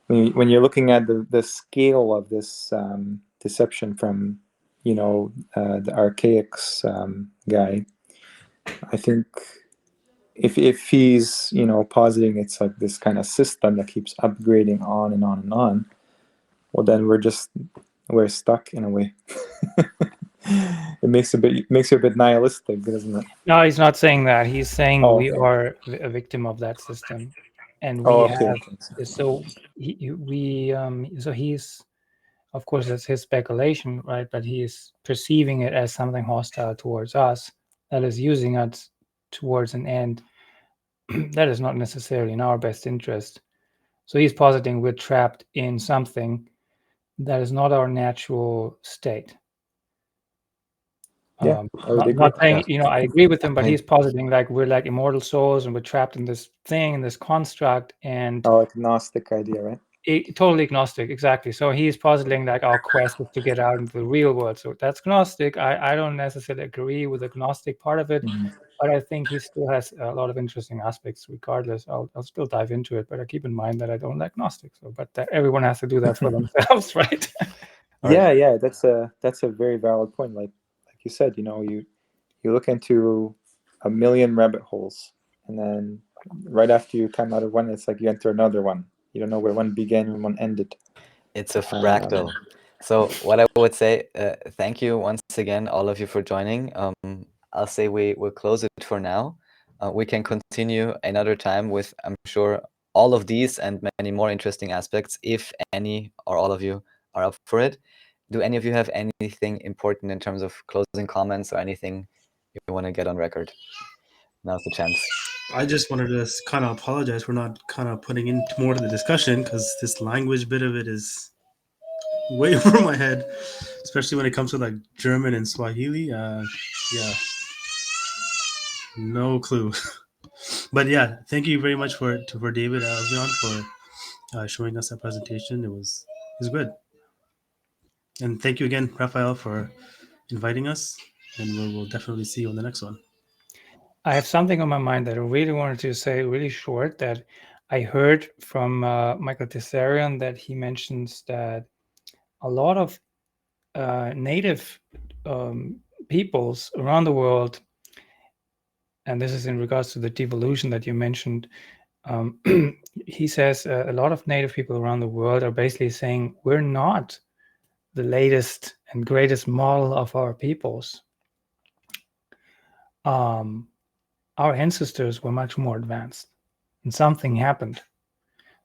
when you're looking at the scale of this deception from, the archaics guy, I think if he's, positing it's like this kind of system that keeps upgrading on and on and on, well, then we're stuck in a way. It makes you a bit nihilistic, doesn't it? No, he's not saying that. He's saying Oh, we okay. are a victim of that system, and we have. So so he's, of course, that's his speculation, right? But he is perceiving it as something hostile towards us, that is using us towards an end that is not necessarily in our best interest. So he's positing we're trapped in something that is not our natural state. Yeah, not saying, I agree with him, but he's positing like we're like immortal souls and we're trapped in this thing, in this construct, and agnostic idea, right? Totally agnostic, exactly. So he's positing like our quest is to get out into the real world. So that's gnostic. I don't necessarily agree with the gnostic part of it, but I think he still has a lot of interesting aspects. Regardless, I'll still dive into it, but I keep in mind that I don't like gnostic. So, but everyone has to do that for themselves, right? Yeah, that's a very valid point. Like you said, you look into a million rabbit holes, and then right after you come out of one, it's like you enter another one. You don't know where one began and one ended. It's a fractal. So what I would say, thank you once again, all of you, for joining. I'll say we'll close it for now. We can continue another time with, I'm sure, all of these and many more interesting aspects, if any or all of you are up for it. Do any of you have anything important in terms of closing comments or anything you want to get on record? Now's the chance. I just wanted to kind of apologize for not kind of putting in more to the discussion, because this language bit of it is way over my head, especially when it comes to like German and Swahili. Yeah, no clue. But yeah, thank you very much for David Elvion for showing us that presentation. It was good. And thank you again, Raffael, for inviting us. And we'll definitely see you on the next one. I have something on my mind that I really wanted to say really short, that I heard from Michael Tessarion, that he mentions that a lot of native peoples around the world, and this is in regards to the devolution that you mentioned, he says a lot of native people around the world are basically saying we're not the latest and greatest model of our peoples. Our ancestors were much more advanced, and something happened.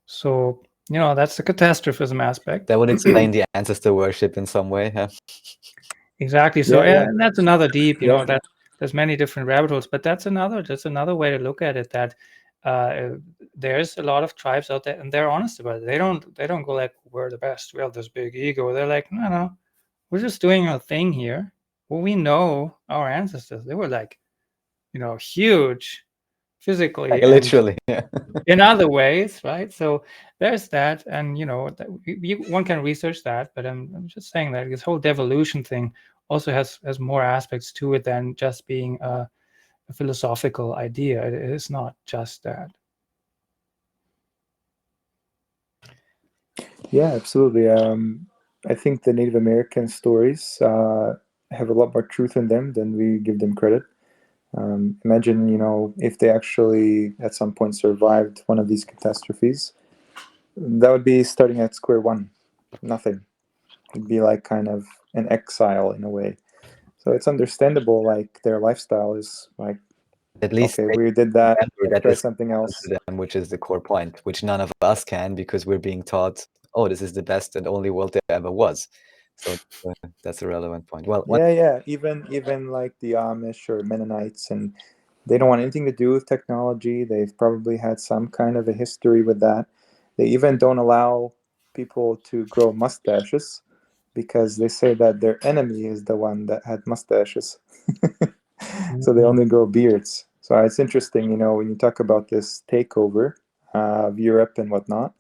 So, that's the catastrophism aspect. That would explain the ancestor worship in some way. Huh? Exactly. So Yeah, yeah. and that's another deep, you Yeah. know, that there's many different rabbit holes, but that's another way to look at it, that there's a lot of tribes out there and they're honest about it. They don't go like, we're the best, we have this big ego. They're like, no, we're just doing our thing here. Well, we know our ancestors, they were like, you know, huge physically Like, and literally, yeah. in other ways, right? So there's that, and you know, one can research that, but I'm just saying that this whole devolution thing also has more aspects to it than just being a philosophical idea. It is not just that. Yeah, absolutely. I think the Native American stories have a lot more truth in them than we give them credit. Imagine, you know, if they actually at some point survived one of these catastrophes, that would be starting at square one, nothing. It'd be like kind of an exile in a way. So it's understandable, like their lifestyle is like, At least okay, we did that, remember that try this something else. to them, which is the core point, which none of us can, because we're being taught, oh, this is the best and only world there ever was. So that's a relevant point. Well, Yeah. Even like the Amish or Mennonites, and they don't want anything to do with technology. They've probably had some kind of a history with that. They even don't allow people to grow mustaches because they say that their enemy is the one that had mustaches. So they only grow beards. So it's interesting, you know, when you talk about this takeover of Europe and whatnot,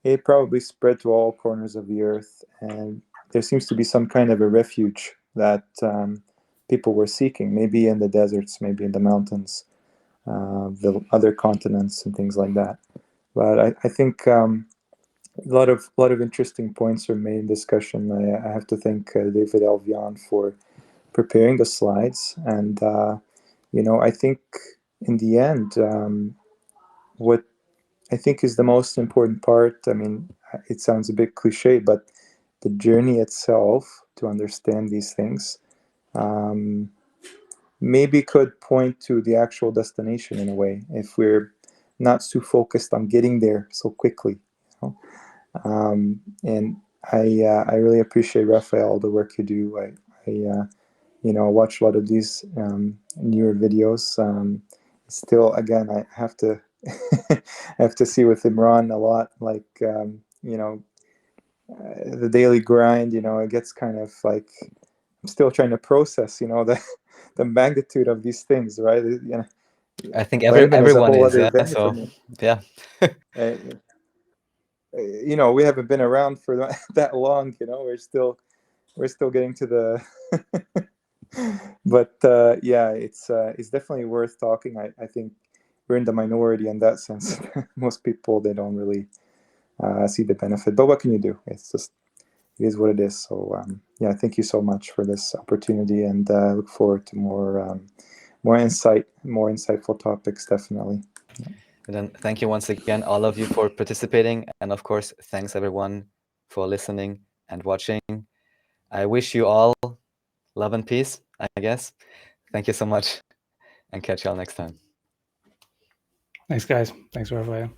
it probably spread to all corners of the earth, and there seems to be some kind of a refuge that people were seeking, maybe in the deserts, maybe in the mountains, the other continents, and things like that. But I think a lot of interesting points are made in discussion. I have to thank David Elvion for preparing the slides, and you know, I think in the end, what I think is the most important part. I mean, it sounds a bit cliche, but the journey itself to understand these things maybe could point to the actual destination in a way if we're not too focused on getting there so quickly. You know? And I really appreciate Raffael, the work you do. I you know, watch a lot of these newer videos. Still, again, I have to I have to see with Imran a lot, like you know, the daily grind. You know, it gets kind of like I'm still trying to process, you know, the magnitude of these things, right? You know, I think Landmann is a everyone whole is, other yeah. venue for So me. yeah. You know, we haven't been around for that long. You know, we're still getting to the. But yeah, it's definitely worth talking. I think we're in the minority in that sense. Most people, they don't really see the benefit. But what can you do? It's just, it is what it is. So yeah, thank you so much for this opportunity, and look forward to more insightful topics, definitely. And then thank you once again, all of you, for participating, and of course, thanks everyone for listening and watching. I wish you all love and peace, I guess. Thank you so much, and catch y'all next time. Thanks, guys. Thanks, Raffael.